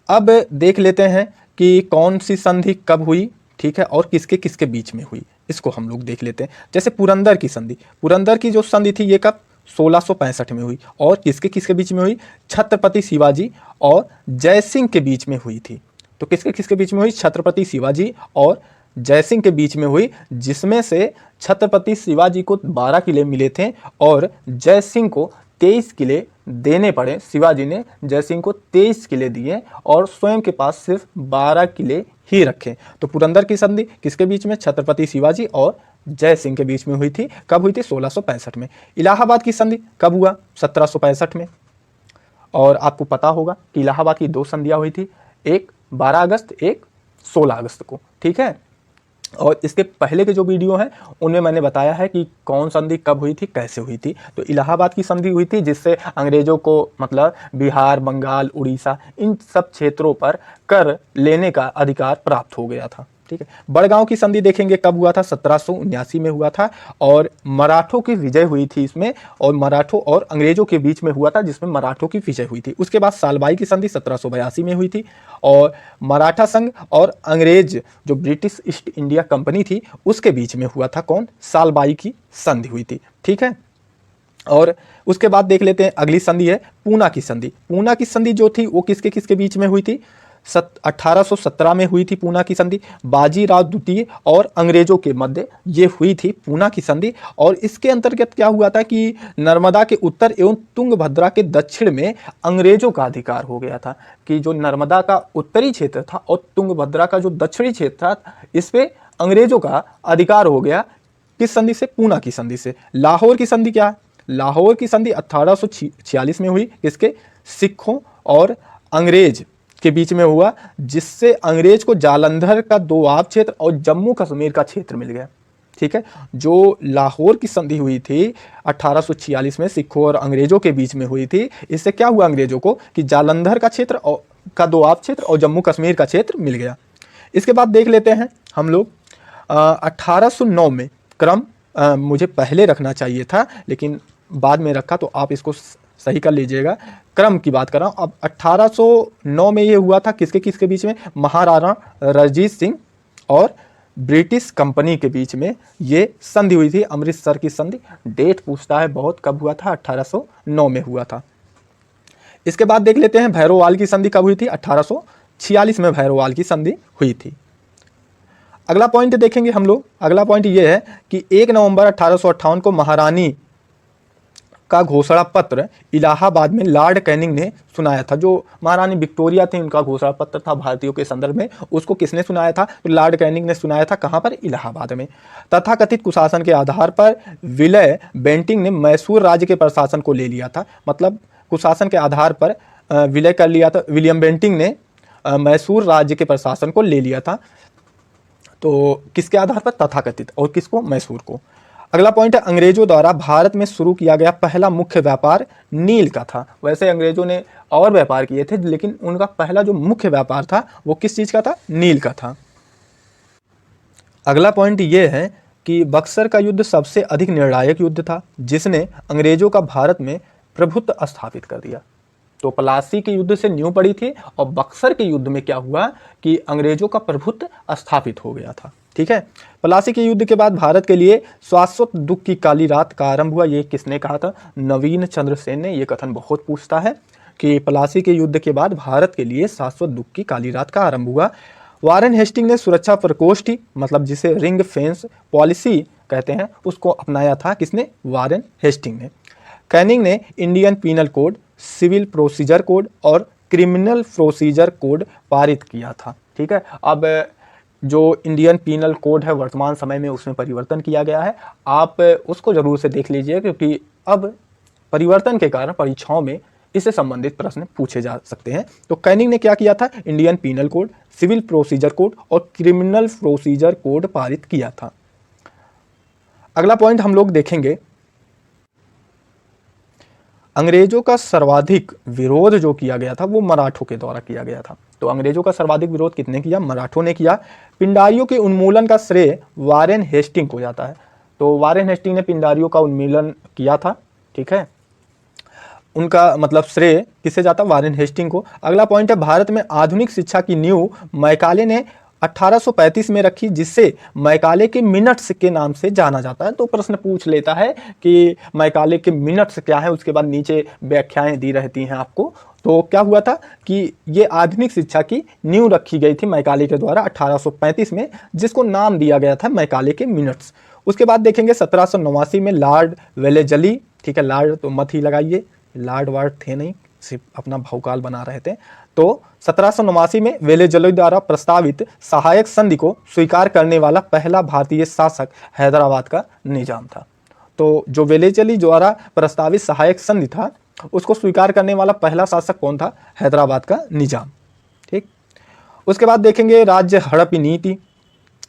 अब देख लेते हैं कि कौन सी संधि कब हुई, ठीक है, और किसके किसके बीच में हुई, इसको हम लोग देख लेते हैं। जैसे पुरंदर की संधि, पुरंदर की जो संधि थी ये कब? 1665 में हुई, और किसके किसके बीच में हुई? छत्रपति शिवाजी और जयसिंह के बीच में हुई थी। तो किसके किसके बीच में हुई? छत्रपति शिवाजी और जयसिंह के बीच में हुई, जिसमें से छत्रपति शिवाजी को 12 किले मिले थे और जयसिंह को 23 किले देने पड़े। शिवाजी ने जयसिंह को 23 किले दिए और स्वयं के पास सिर्फ 12 किले ही रखे। तो पुरंदर की संधि किसके बीच में? छत्रपति शिवाजी और जयसिंह के बीच में हुई थी। कब हुई थी? 1665 में। इलाहाबाद की संधि कब हुआ? 1765 में। और आपको पता होगा कि इलाहाबाद की 2 संधियां हुई थी, एक 12 अगस्त, एक 16 अगस्त को। ठीक है, और इसके पहले के जो वीडियो हैं उनमें मैंने बताया है कि कौन संधि कब हुई थी, कैसे हुई थी। तो इलाहाबाद की संधि हुई थी जिससे अंग्रेजों को, मतलब बिहार, बंगाल, उड़ीसा, इन सब क्षेत्रों पर कर लेने का अधिकार प्राप्त हो गया था। ठीक है। बड़गांव की संधि देखेंगे कब हुआ था, 1779 में हुआ था, और मराठों की विजय हुई थी इसमें, और मराठों और अंग्रेजों के बीच में हुआ था, जिसमें मराठों की विजय हुई थी। उसके बाद सालबाई की संधि 1782 में हुई थी, और मराठा संघ और अंग्रेज जो ब्रिटिश ईस्ट इंडिया कंपनी थी उसके बीच में हुआ था कौन, सालबाई की संधि हुई थी। ठीक है। और उसके बाद देख लेते हैं अगली संधि है पूना की संधि। पूना की संधि जो थी वो किसके किसके बीच में हुई थी, 1817 में हुई थी पूना की संधि। बाजीराव द्वितीय और अंग्रेजों के मध्य ये हुई थी पूना की संधि। और इसके अंतर्गत क्या हुआ था कि नर्मदा के उत्तर एवं तुंगभद्रा के दक्षिण में अंग्रेजों का अधिकार हो गया था, कि जो नर्मदा का उत्तरी क्षेत्र था और तुंगभद्रा का जो दक्षिणी क्षेत्र था इस पे अंग्रेजों का अधिकार हो गया। किस संधि से, पूना की संधि से। लाहौर की संधि क्या है, लाहौर की संधि 1846 में हुई, किसके, सिखों और अंग्रेज के बीच में हुआ, जिससे अंग्रेज को जालंधर का दोआब क्षेत्र और जम्मू कश्मीर का क्षेत्र मिल गया। ठीक है। जो लाहौर की संधि हुई थी 1846 में सिखों और अंग्रेजों के बीच में हुई थी, इससे क्या हुआ अंग्रेजों को कि जालंधर का क्षेत्र और का दोआब क्षेत्र और जम्मू कश्मीर का क्षेत्र मिल गया। इसके बाद देख लेते हैं हम लोग 1809 में क्रम मुझे पहले रखना चाहिए था लेकिन बाद में रखा, तो आप इसको सही कर लीजिएगा। क्रम की बात कर रहा हूँ। अब 1809 में ये हुआ था किसके किसके बीच में, महाराणा रणजीत सिंह और ब्रिटिश कंपनी के बीच में ये संधि हुई थी, अमृतसर की संधि। डेट पूछता है बहुत, कब हुआ था, 1809 में हुआ था। इसके बाद देख लेते हैं भैरोवाल की संधि कब हुई थी, 1846 में भैरोवाल की संधि हुई थी। अगला पॉइंट देखेंगे हम लोग। अगला पॉइंट ये है कि 1 नवंबर 1858 को महारानी का घोषणा पत्र इलाहाबाद में लॉर्ड कैनिंग ने सुनाया था। जो महारानी विक्टोरिया थी उनका घोषणा पत्र था भारतीयों के संदर्भ में, उसको किसने सुनाया था, तो लॉर्ड कैनिंग ने सुनाया था। कहाँ पर, इलाहाबाद में। तथाकथित कुशासन के आधार पर विलय बेंटिंग ने मैसूर राज्य के प्रशासन को ले लिया था। मतलब कुशासन के आधार पर विलय कर लिया था, विलियम बेंटिंग ने मैसूर राज्य के प्रशासन को ले लिया था। तो किसके आधार पर, तथाकथित, और किसको, मैसूर को। अगला पॉइंट है अंग्रेजों द्वारा भारत में शुरू किया गया पहला मुख्य व्यापार नील का था। वैसे अंग्रेजों ने और व्यापार किए थे लेकिन उनका पहला जो मुख्य व्यापार था वो किस चीज का था, नील का था। अगला पॉइंट ये है कि बक्सर का युद्ध सबसे अधिक निर्णायक युद्ध था जिसने अंग्रेजों का भारत में प्रभुत्व स्थापित कर दिया। तो प्लासी के युद्ध से नींव पड़ी थी और बक्सर के युद्ध में क्या हुआ कि अंग्रेजों का प्रभुत्व स्थापित हो गया था। ठीक है। प्लासी के युद्ध के बाद भारत के लिए शाश्वत दुख की काली रात का आरंभ हुआ। ये किसने कहा था, नवीन चंद्र सेन ने। ये कथन बहुत पूछता है कि प्लासी के युद्ध के बाद भारत के लिए शाश्वत दुख की काली रात का आरंभ हुआ। वारेन हेस्टिंग ने सुरक्षा प्रकोष्ठ, मतलब जिसे रिंग फेंस पॉलिसी कहते हैं, उसको अपनाया था। किसने, वारेन हेस्टिंग ने। कैनिंग ने Indian penal code, civil procedure code और क्रिमिनल प्रोसीजर कोड पारित किया था। ठीक है। अब जो इंडियन पीनल कोड है वर्तमान समय में उसमें परिवर्तन किया गया है, आप उसको जरूर से देख लीजिए क्योंकि अब परिवर्तन के कारण परीक्षाओं में इससे संबंधित प्रश्न पूछे जा सकते हैं। तो कैनिंग ने क्या किया था, Indian penal code, civil procedure code और क्रिमिनल प्रोसीजर कोड पारित किया था। अगला पॉइंट हम लोग देखेंगे, अंग्रेजों का सर्वाधिक विरोध जो किया गया था वो मराठों के द्वारा किया गया था। तो अंग्रेजों का सर्वाधिक विरोध किसने किया, मराठों ने किया। पिंडारियों के उन्मूलन का श्रेय वारेन हेस्टिंग को जाता है। तो वारेन हेस्टिंग ने पिंडारियों का उन्मूलन किया था। ठीक है। उनका मतलब श्रेय किससे जाता, वारेन हेस्टिंग को। अगला पॉइंट है भारत में आधुनिक शिक्षा की नींव मैकाले ने 1835 में रखी, जिससे मैकाले के मिनट्स के नाम से जाना जाता है। तो प्रश्न पूछ लेता है कि मैकाले के मिनट्स क्या है, उसके बाद नीचे व्याख्याएं दी रहती हैं आपको। तो क्या हुआ था कि ये आधुनिक शिक्षा की नींव रखी गई थी मैकाले के द्वारा 1835 में, जिसको नाम दिया गया था मैकाले के मिनट्स। उसके बाद देखेंगे 1789 में लॉर्ड वेलेजली, ठीक है, लॉर्ड तो मत ही लगाइए, लॉर्ड वार्ड थे नहीं, सिर्फ अपना भौकाल बना रहे थे। तो 1789 में वेलेजली द्वारा प्रस्तावित सहायक संधि को स्वीकार करने वाला पहला भारतीय शासक हैदराबाद का निजाम था। तो जो वेलेजली द्वारा प्रस्तावित सहायक संधि था उसको स्वीकार करने वाला पहला शासक कौन था, हैदराबाद का निजाम। ठीक। उसके बाद देखेंगे राज्य हड़प नीति,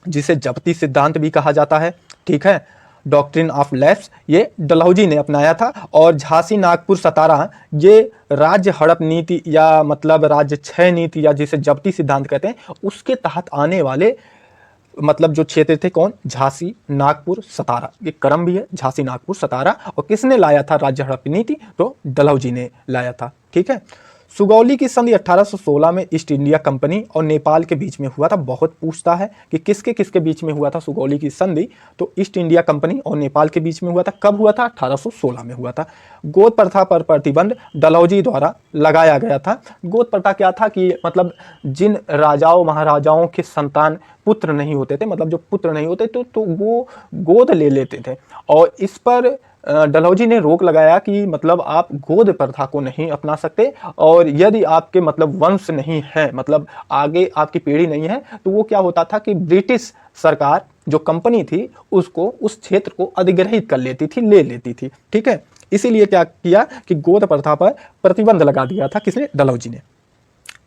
जिसे जब्ती सिद्धांत भी कहा जाता है। ठीक है। डॉक्ट्रिन ऑफ लैप्स ये डलहौजी ने अपनाया था। और झांसी, नागपुर, सतारा ये राज्य हड़प नीति या मतलब राज्य क्षय नीति या जिसे जब्ती सिद्धांत कहते हैं उसके तहत आने वाले मतलब जो क्षेत्र थे कौन, झांसी, नागपुर, सतारा, ये क्रम भी है, झांसी, नागपुर, सतारा। और किसने लाया था राज्य हड़प्पा नीति, तो डलहौजी ने लाया था। ठीक है। सुगौली की संधि 1816 में ईस्ट इंडिया कंपनी और नेपाल के बीच में हुआ था। बहुत पूछता है कि किसके किसके बीच में हुआ था सुगौली की संधि, तो ईस्ट इंडिया कंपनी और नेपाल के बीच में हुआ था। कब हुआ था, 1816 में हुआ था। गोद प्रथा पर प्रतिबंध डलहौजी द्वारा लगाया गया था। गोद प्रथा क्या था कि मतलब जिन राजाओं महाराजाओं के संतान पुत्र नहीं होते थे, मतलब जो पुत्र नहीं होते तो वो गोद ले लेते थे, और इस पर डलहौजी ने रोक लगाया कि मतलब आप गोद प्रथा को नहीं अपना सकते, और यदि आपके मतलब वंश नहीं है, मतलब आगे आपकी पीढ़ी नहीं है, तो वो क्या होता था कि ब्रिटिश सरकार जो कंपनी थी उसको उस क्षेत्र को अधिग्रहित कर लेती थी, ले लेती थी। ठीक है। इसीलिए क्या किया कि गोद प्रथा पर प्रतिबंध लगा दिया था, किसने, डलहौजी ने।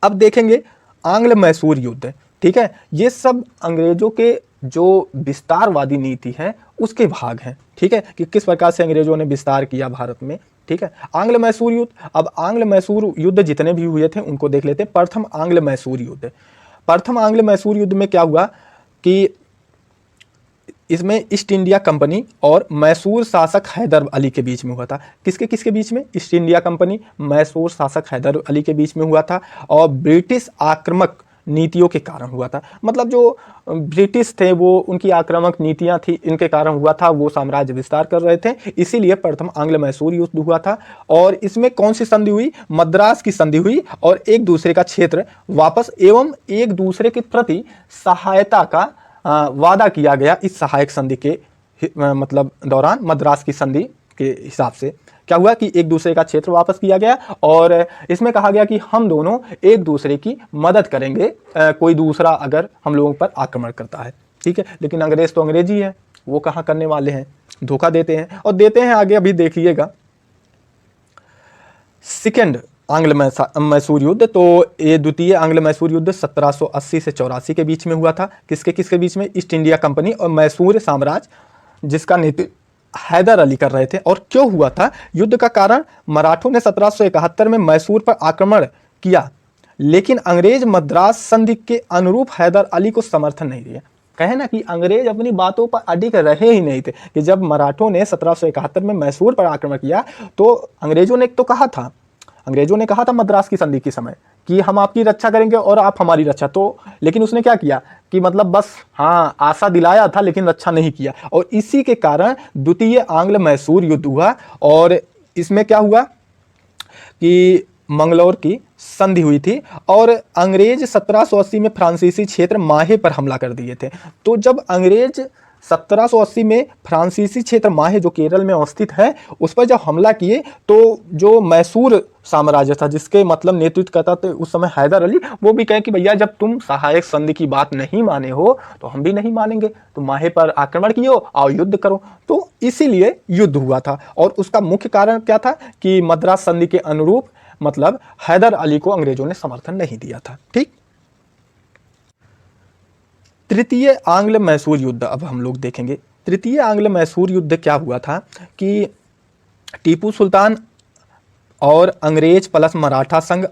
अब देखेंगे आंग्ल मैसूर युद्ध। ठीक है। ये सब अंग्रेजों के जो विस्तारवादी नीति है उसके भाग हैं। ठीक है, कि किस प्रकार से अंग्रेजों ने विस्तार किया भारत में। ठीक है। आंग्ल मैसूर युद्ध, अब आंग्ल मैसूर युद्ध जितने भी हुए थे उनको देख लेते हैं। प्रथम आंग्ल मैसूर युद्ध। प्रथम आंग्ल मैसूर युद्ध में क्या हुआ कि इसमें ईस्ट इंडिया कंपनी और मैसूर शासक हैदर अली के बीच में हुआ था। किसके किसके बीच में, ईस्ट इंडिया कंपनी, मैसूर शासक हैदर अली के बीच में हुआ था, और ब्रिटिश आक्रामक नीतियों के कारण हुआ था। मतलब जो ब्रिटिश थे वो उनकी आक्रामक नीतियां थी, इनके कारण हुआ था, वो साम्राज्य विस्तार कर रहे थे, इसीलिए प्रथम आंग्ल मैसूर युद्ध हुआ था। और इसमें कौन सी संधि हुई, मद्रास की संधि हुई, और एक दूसरे का क्षेत्र वापस एवं एक दूसरे के प्रति सहायता का वादा किया गया। इस सहायक संधि के मतलब दौरान, मद्रास की संधि के हिसाब से क्या हुआ कि एक दूसरे का क्षेत्र वापस किया गया, और इसमें कहा गया कि हम दोनों एक दूसरे की मदद करेंगे कोई दूसरा अगर हम लोगों पर आक्रमण करता है। ठीक है। लेकिन अंग्रेज तो अंग्रेजी है, वो कहाँ करने वाले हैं, धोखा देते हैं, और देते हैं आगे, अभी देखिएगा। सेकेंड आंग्ल मैसूर युद्ध, तो ये द्वितीय आंग्ल मैसूर युद्ध 1780 से 84 के बीच में हुआ था। किसके किसके बीच में, ईस्ट इंडिया कंपनी और मैसूर साम्राज्य, जिसका नेतृत्व हैदर अली कर रहे थे। और क्यों हुआ था युद्ध का कारण, मराठों ने 1771 में मैसूर पर आक्रमण किया, लेकिन अंग्रेज मद्रास संधि के अनुरूप हैदर अली को समर्थन नहीं दिया। कहे ना कि अंग्रेज अपनी बातों पर अडिग रहे ही नहीं थे, कि जब मराठों ने 1771 में मैसूर पर आक्रमण किया तो अंग्रेजों ने तो कहा था, अंग्रेजों ने कहा था मद्रास की संधि के समय कि हम आपकी रक्षा करेंगे और आप हमारी रक्षा, तो लेकिन उसने क्या किया कि मतलब बस हाँ आशा दिलाया था लेकिन रक्षा नहीं किया, और इसी के कारण द्वितीय आंग्ल मैसूर युद्ध हुआ। और इसमें क्या हुआ कि मंगलौर की संधि हुई थी, और अंग्रेज 1780 में फ्रांसीसी क्षेत्र माहे पर हमला कर दिए थे। तो जब अंग्रेज 1780 में फ्रांसीसी क्षेत्र माहे जो केरल में अवस्थित है उस पर जब हमला किए, तो जो मैसूर साम्राज्य था जिसके मतलब नेतृत्व करता थे उस समय हैदर अली, वो भी कहे कि भैया जब तुम सहायक संधि की बात नहीं माने हो तो हम भी नहीं मानेंगे, तो माहे पर आक्रमण कियो, आओ युद्ध करो। तो इसीलिए युद्ध हुआ था, और उसका मुख्य कारण क्या था कि मद्रास संधि के अनुरूप मतलब हैदर अली को अंग्रेजों ने समर्थन नहीं दिया था। ठीक। तृतीय आंग्ल मैसूर युद्ध अब हम लोग देखेंगे। तृतीय आंग्ल मैसूर युद्ध क्या हुआ था कि टीपू सुल्तान और अंग्रेज प्लस मराठा संघ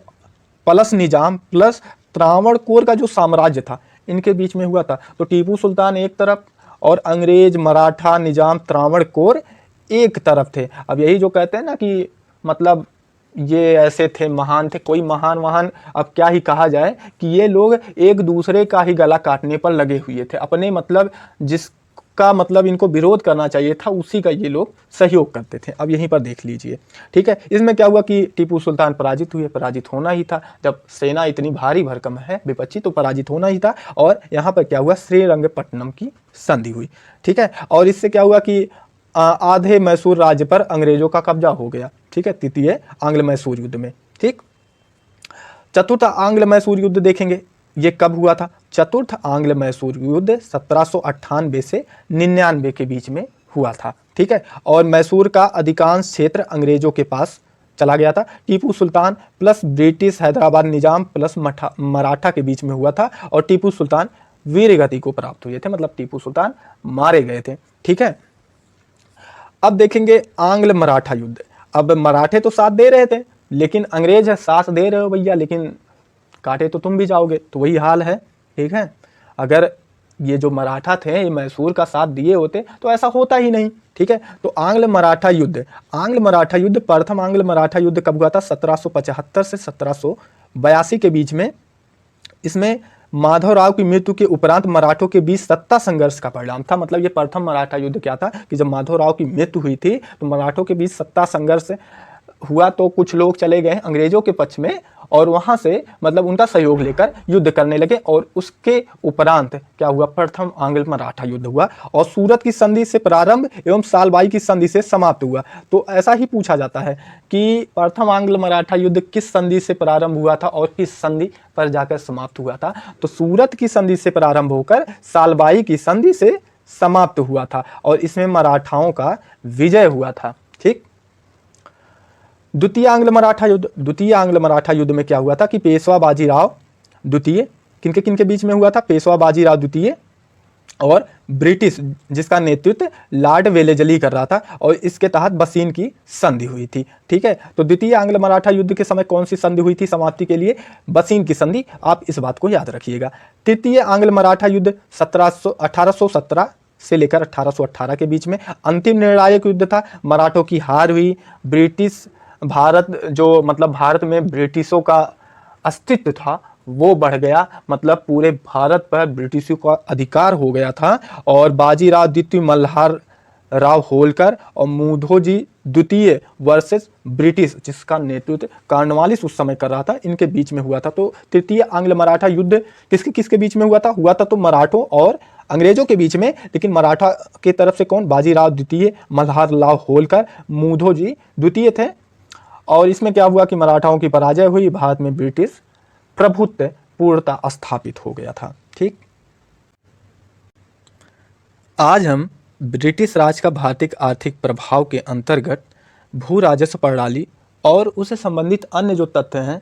प्लस निजाम प्लस त्रावणकोर का जो साम्राज्य था इनके बीच में हुआ था। तो टीपू सुल्तान एक तरफ और अंग्रेज मराठा निजाम त्रावणकोर एक तरफ थे। अब यही जो कहते हैं ना कि मतलब ये ऐसे थे, महान थे, कोई महान वहान अब क्या ही कहा जाए, कि ये लोग एक दूसरे का ही गला काटने पर लगे हुए थे, अपने मतलब जिसका मतलब इनको विरोध करना चाहिए था उसी का ये लोग सहयोग करते थे। अब यहीं पर देख लीजिए। ठीक है। इसमें क्या हुआ कि टीपू सुल्तान पराजित हुए, पराजित होना ही था, जब सेना इतनी भारी भरकम है विपक्षी तो पराजित होना ही था। और यहाँ पर क्या हुआ, श्रीरंगपट्टनम की संधि हुई। ठीक है। और इससे क्या हुआ कि आधे मैसूर राज्य पर अंग्रेजों का कब्जा हो गया। ठीक है, तृतीय आंग्ल मैसूर युद्ध में। ठीक। चतुर्थ आंग्ल मैसूर युद्ध देखेंगे, ये कब हुआ था। चतुर्थ आंग्ल मैसूर युद्ध 1798 से 99 के बीच में हुआ था। ठीक है। और मैसूर का अधिकांश क्षेत्र अंग्रेजों के पास चला गया था। टीपू सुल्तान प्लस ब्रिटिश हैदराबाद निजाम प्लस मराठा के बीच में हुआ था, और टीपू सुल्तान वीर गति को प्राप्त हुए थे, मतलब टीपू सुल्तान मारे गए थे। ठीक है। अब देखेंगे आंग्ल मराठा युद्ध। अब मराठे तो साथ दे रहे थे, लेकिन अंग्रेज साथ दे रहे हो भैया, लेकिन काटे तो तुम भी जाओगे, तो वही हाल है। ठीक है। अगर ये जो मराठा थे ये मैसूर का साथ दिए होते तो ऐसा होता ही नहीं। ठीक है, तो आंग्ल मराठा युद्ध, प्रथम आंग्ल मराठा युद्ध कब हुआ था? 1775 से 1782 के बीच में। इसमें माधवराव की मृत्यु के उपरांत मराठों के बीच सत्ता संघर्ष का परिणाम था। मतलब ये प्रथम मराठा युद्ध क्या था कि जब माधवराव की मृत्यु हुई थी तो मराठों के बीच सत्ता संघर्ष हुआ, तो कुछ लोग चले गए अंग्रेजों के पक्ष में और वहां से मतलब उनका सहयोग लेकर युद्ध करने लगे, और उसके उपरांत क्या हुआ? प्रथम आंग्ल मराठा युद्ध हुआ, और सूरत की संधि से प्रारंभ एवं सालबाई की संधि से समाप्त हुआ। तो ऐसा ही पूछा जाता है कि प्रथम आंग्ल मराठा युद्ध किस संधि से प्रारंभ हुआ था और किस संधि पर जाकर समाप्त हुआ था? तो सूरत की संधि से प्रारंभ होकर सालबाई की संधि से समाप्त हुआ था, और इसमें मराठाओं का विजय हुआ था। ठीक। द्वितीय आंग्ल मराठा युद्ध में क्या हुआ था कि पेशवा बाजीराव द्वितीय, किनके किनके बीच में हुआ था? पेशवा बाजीराव द्वितीय और ब्रिटिश, जिसका नेतृत्व लॉर्ड वेलेजली कर रहा था, और इसके तहत बसीन की संधि हुई थी। ठीक है, तो द्वितीय आंग्ल मराठा युद्ध के समय कौन सी संधि हुई थी समाप्ति के लिए? बसीन की संधि। आप इस बात को याद रखिएगा। तृतीय आंग्ल मराठा युद्ध 1817 से लेकर 1818 के बीच में अंतिम निर्णायक युद्ध था। मराठों की हार हुई, ब्रिटिश भारत जो मतलब भारत में ब्रिटिशों का अस्तित्व था वो बढ़ गया, मतलब पूरे भारत पर ब्रिटिशों का अधिकार हो गया था, और बाजीराव द्वितीय, मल्हार राव होलकर और मुधोजी द्वितीय वर्सेस ब्रिटिश, जिसका नेतृत्व कॉर्नवालिस उस समय कर रहा था, इनके बीच में हुआ था। तो तृतीय आंग्ल मराठा युद्ध किसके किसके बीच में हुआ था तो मराठों और अंग्रेजों के बीच में, लेकिन मराठा की तरफ से कौन? बाजीराव द्वितीय, मल्हार राव होलकर, मुधोजी द्वितीय थे। और इसमें क्या हुआ कि मराठाओं की पराजय हुई, भारत में ब्रिटिश प्रभुत्व पूर्णतः स्थापित हो गया था। ठीक। आज हम ब्रिटिश राज का भारतीय आर्थिक प्रभाव के अंतर्गत भू राजस्व प्रणाली और उससे संबंधित अन्य जो तथ्य हैं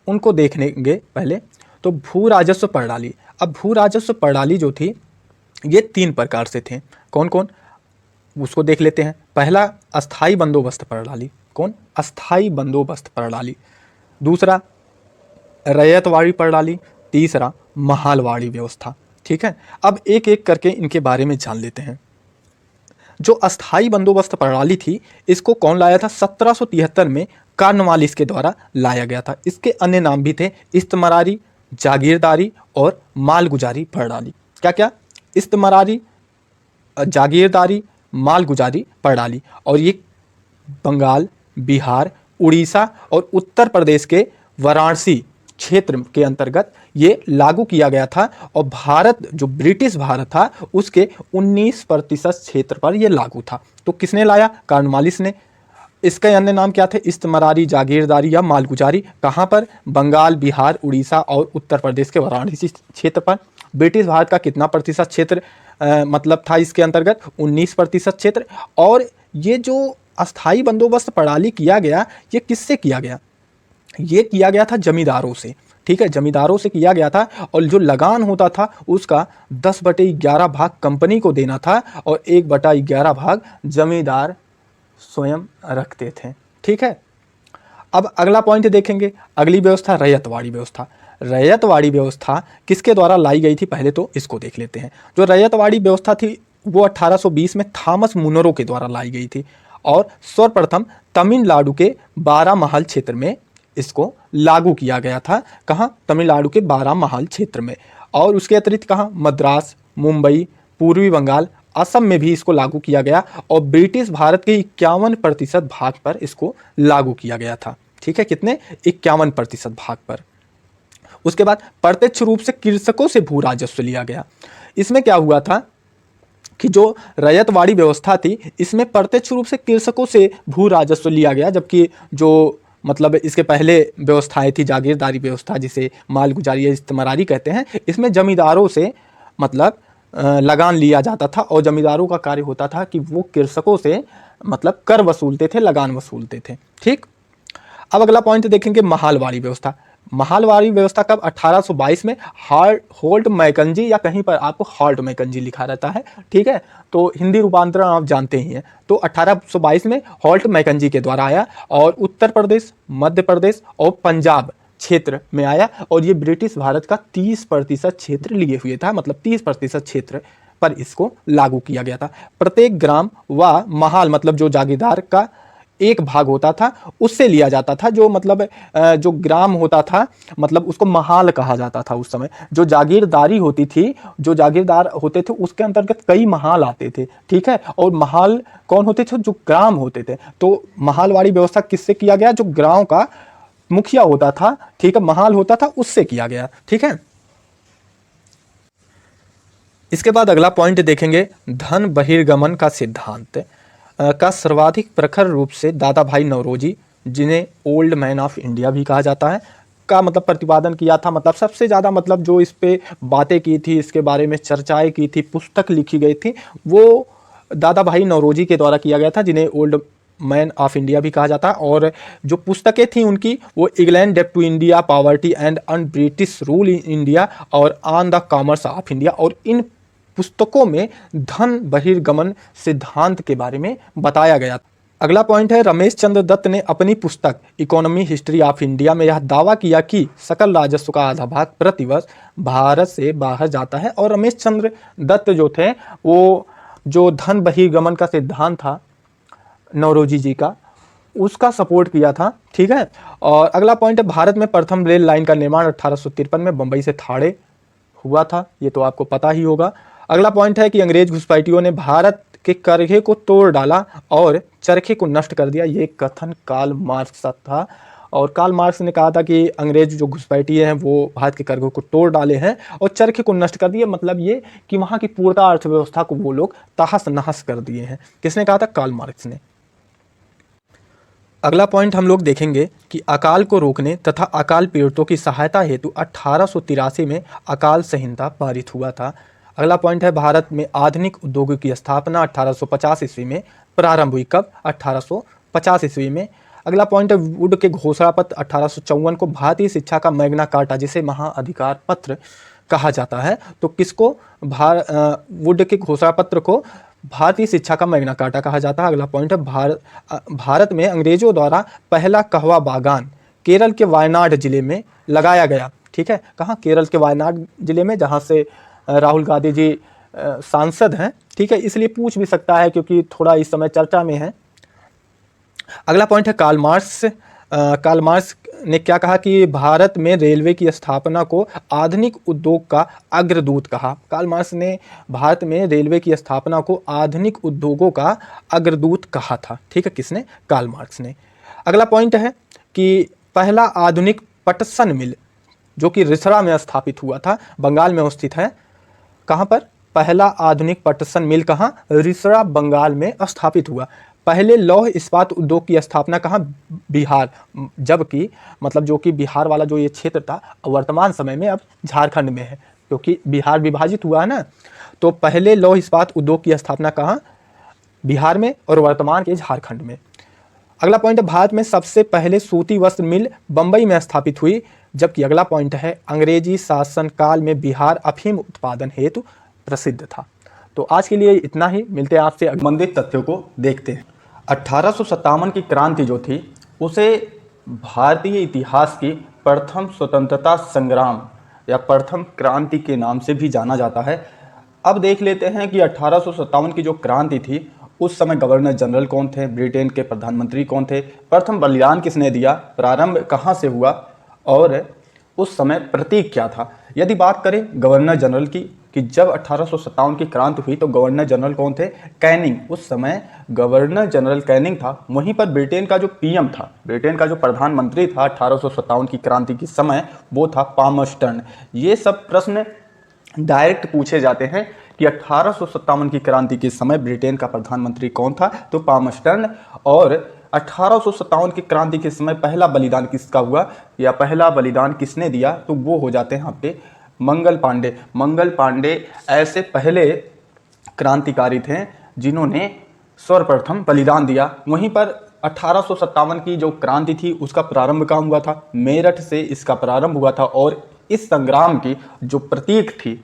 उनको देखेंगे। पहले तो भू राजस्व प्रणाली। अब भू राजस्व प्रणाली जो थी ये 3 प्रकार से थे। कौन कौन उसको देख लेते हैं। पहला, अस्थाई बंदोबस्त प्रणाली। कौन? अस्थाई बंदोबस्त प्रणाली। दूसरा, रैयतवाड़ी प्रणाली। तीसरा, महालवाड़ी व्यवस्था। ठीक है, अब एक एक करके इनके बारे में जान लेते हैं। जो अस्थाई बंदोबस्त प्रणाली थी इसको कौन लाया था? 1773 में कॉर्नवालिस के द्वारा लाया गया था। इसके अन्य नाम भी थे इस्तमरारी, जागीरदारी और मालगुजारी प्रणाली। क्या क्या? इस्तमरारी, जागीरदारी, मालगुजारी प्रणाली। और ये बंगाल, बिहार, उड़ीसा और उत्तर प्रदेश के वाराणसी क्षेत्र के अंतर्गत ये लागू किया गया था, और भारत जो ब्रिटिश भारत था उसके 19% क्षेत्र पर यह लागू था। तो किसने लाया? कॉर्नवालिस ने। इसके अन्य नाम क्या थे? इस्तमरारी, जागीरदारी या मालगुजारी। कहाँ पर? बंगाल, बिहार, उड़ीसा और उत्तर प्रदेश के वाराणसी क्षेत्र पर। ब्रिटिश भारत का कितना प्रतिशत क्षेत्र मतलब था इसके अंतर्गत? 19% क्षेत्र। और ये जो अस्थाई बंदोबस्त प्रणाली किया गया ये किससे किया गया? ये किया गया था जमींदारों से। ठीक है, जमींदारों से किया गया था, और जो लगान होता था उसका 10/11 भाग कंपनी को देना था और 1/11 भाग जमींदार स्वयं रखते थे। ठीक है, अब अगला पॉइंट देखेंगे। अगली व्यवस्था रैयतवाड़ी व्यवस्था। रैयतवाड़ी व्यवस्था किसके द्वारा लाई गई थी? पहले तो इसको देख लेते हैं। जो रैयतवाड़ी व्यवस्था थी वो 1820 में थॉमस मुनरो के द्वारा लाई गई थी, और सर्वप्रथम तमिलनाडु के 12 महल क्षेत्र में इसको लागू किया गया था। कहाँ? तमिलनाडु के 12 महल क्षेत्र में। और उसके अतिरिक्त कहाँ? मद्रास, मुंबई, पूर्वी बंगाल, असम में भी इसको लागू किया गया, और ब्रिटिश भारत के 51% भाग पर इसको लागू किया गया था। ठीक है, कितने? 51% भाग पर। उसके बाद प्रत्यक्ष रूप से कृषकों से भू राजस्व लिया गया। इसमें क्या हुआ था कि जो रैयतवाड़ी व्यवस्था थी इसमें प्रत्यक्ष रूप से कृषकों से भू राजस्व लिया गया, जबकि जो मतलब इसके पहले व्यवस्थाएं थी जागीरदारी व्यवस्था जिसे मालगुजारी या इस्तमरारी कहते हैं, इसमें जमींदारों से मतलब लगान लिया जाता था, और जमींदारों का कार्य होता था कि वो कृषकों से मतलब कर वसूलते थे, लगान वसूलते थे। ठीक। अब अगला पॉइंट देखेंगे महालवाड़ी व्यवस्था। महालवाड़ी व्यवस्था कब? 1822 में होल्ट मैकेंजी, या कहीं पर आपको हॉल्ट मैकेंजी लिखा रहता है। ठीक है, तो हिंदी रूपांतरण आप जानते ही हैं। तो 1822 में हॉल्ट मैकेंजी के द्वारा आया, और उत्तर प्रदेश, मध्य प्रदेश और पंजाब क्षेत्र में आया और ये ब्रिटिश भारत का 30% क्षेत्र लिए हुए था, मतलब 30% क्षेत्र पर इसको लागू किया गया था। प्रत्येक ग्राम व महाल मतलब जो जागीरदार का एक भाग होता था उससे लिया जाता था, जो मतलब जो ग्राम होता था मतलब उसको महाल कहा जाता था उस समय। जो जागीरदारी होती थी, जो जागीरदार होते थे उसके अंतर्गत कई महाल आते थे, ठीक है। और महाल कौन होते थे? जो ग्राम होते थे। तो महाल वाली व्यवस्था किससे किया गया? जो गांव का मुखिया होता था, ठीक है, महाल होता था, उससे किया गया, ठीक है। इसके बाद अगला पॉइंट देखेंगे, धन बहिर्गमन का सिद्धांत का सर्वाधिक प्रखर रूप से दादा भाई नौरोजी, जिन्हें ओल्ड मैन ऑफ इंडिया भी कहा जाता है, का मतलब प्रतिपादन किया था। मतलब सबसे ज़्यादा मतलब जो इस पे बातें की थी, इसके बारे में चर्चाएं की थी, पुस्तक लिखी गई थी, वो दादा भाई नौरोजी के द्वारा किया गया था, जिन्हें ओल्ड मैन ऑफ इंडिया भी कहा जाता है। और जो पुस्तकें थी उनकी, वो England debt to India, poverty and un British rule in India और on the commerce of India. और इन पुस्तकों में धन बहिर्गमन सिद्धांत के बारे में बताया गया। अगला पॉइंट है, रमेश चंद्र दत्त ने अपनी पुस्तक इकोनॉमी हिस्ट्री ऑफ इंडिया में यह दावा किया कि सकल राजस्व का आधा भाग प्रतिवर्ष भारत से बाहर जाता है। और रमेश चंद्र दत्त जो थे, वो जो धन बहिर्गमन का सिद्धांत था नौरोजी जी का, उसका सपोर्ट किया था, ठीक है। और अगला पॉइंट है, भारत में प्रथम रेल लाइन का निर्माण 1853 में बंबई से थाड़े हुआ था, ये तो आपको पता ही होगा। अगला पॉइंट है कि अंग्रेज घुसपैठियों ने भारत के करघे को तोड़ डाला और चरखे को नष्ट कर दिया। ये कथन कार्ल मार्क्स का था। और कार्ल मार्क्स ने कहा था कि अंग्रेज जो घुसपैठिए हैं वो भारत के करघे को तोड़ डाले हैं और चरखे को नष्ट कर दिए। मतलब ये कि वहाँ की पूर्णतः अर्थव्यवस्था को वो लोग तहस नहस कर दिए हैं। किसने कहा था? कार्ल मार्क्स ने। अगला पॉइंट हम लोग देखेंगे कि अकाल को रोकने तथा अकाल पीड़ितों की सहायता हेतु 1883 में अकाल संहिता पारित हुआ था। अगला पॉइंट है, भारत में आधुनिक उद्योगों की स्थापना 1850 ईस्वी में प्रारंभ हुई। कब? 1850 ईस्वी में। अगला पॉइंट है, वुड के घोषणा पत्र 1854 को भारतीय शिक्षा का मैग्ना कार्टा, जिसे महाअधिकार पत्र कहा जाता है, तो किसको? वुड के घोषणा पत्र को भारतीय शिक्षा का मैग्ना कार्टा कहा जाता है। अगला पॉइंट है, भारत में अंग्रेजों द्वारा पहला कहवा बागान केरल के वायनाड जिले में लगाया गया, ठीक है। कहाँ? केरल के वायनाड जिले में, जहाँ से राहुल गांधी जी सांसद हैं, ठीक है। इसलिए पूछ भी सकता है क्योंकि थोड़ा इस समय चर्चा में है। अगला पॉइंट है, कार्ल मार्क्स ने क्या कहा कि भारत में रेलवे की स्थापना को आधुनिक उद्योग का अग्रदूत कहा। कार्ल मार्क्स ने भारत में रेलवे की स्थापना को आधुनिक उद्योगों का अग्रदूत कहा था, ठीक है। किसने? कार्ल मार्क्स ने। अगला पॉइंट है कि पहला आधुनिक पटसन मिल जो कि रिसरा में स्थापित हुआ था, बंगाल में स्थित है। कहाँ पर? पहला आधुनिक पटसन मिल कहाँ? रिसरा, बंगाल में स्थापित हुआ। पहले लौह इस्पात उद्योग की स्थापना कहाँ? बिहार। जबकि मतलब जो कि बिहार वाला जो ये क्षेत्र था वर्तमान समय में अब झारखंड में है, क्योंकि बिहार विभाजित हुआ है ना। तो पहले लौह इस्पात उद्योग की स्थापना कहाँ? बिहार में, और वर्तमान के झारखंड में। अगला पॉइंट है, भारत में सबसे पहले सूती वस्त्र मिल बंबई में स्थापित हुई। जबकि अगला पॉइंट है, अंग्रेजी शासन काल में बिहार अफीम उत्पादन हेतु प्रसिद्ध था। तो आज के लिए इतना ही, मिलते हैं आपसे संबंधित तथ्यों को देखते हैं। 1857 की क्रांति जो थी उसे भारतीय इतिहास की प्रथम स्वतंत्रता संग्राम या प्रथम क्रांति के नाम से भी जाना जाता है। अब देख लेते हैं कि 1857 की जो क्रांति थी उस समय गवर्नर जनरल कौन थे, ब्रिटेन के प्रधानमंत्री कौन थे, प्रथम बलिदान किसने दिया, प्रारंभ कहाँ से हुआ और उस समय प्रतीक क्या था। यदि बात करें गवर्नर जनरल की कि जब 1857 की क्रांति हुई तो गवर्नर जनरल कौन थे? कैनिंग। उस समय गवर्नर जनरल कैनिंग था। वहीं पर ब्रिटेन का जो पीएम था, ब्रिटेन का जो प्रधानमंत्री था 1857 की क्रांति के समय, वो था पामर्स्टन। ये सब प्रश्न डायरेक्ट पूछे जाते हैं कि 1857 की क्रांति के समय ब्रिटेन का प्रधानमंत्री कौन था? तो पामर्स्टन। और 1857 की क्रांति के समय पहला बलिदान किसका हुआ या पहला बलिदान किसने दिया? तो वो हो जाते हैं यहाँ पे मंगल पांडे। मंगल पांडे ऐसे पहले क्रांतिकारी थे जिन्होंने सर्वप्रथम बलिदान दिया। वहीं पर 1857 की जो क्रांति थी उसका प्रारंभ कहाँ हुआ था? मेरठ से इसका प्रारंभ हुआ था। और इस संग्राम की जो प्रतीक थी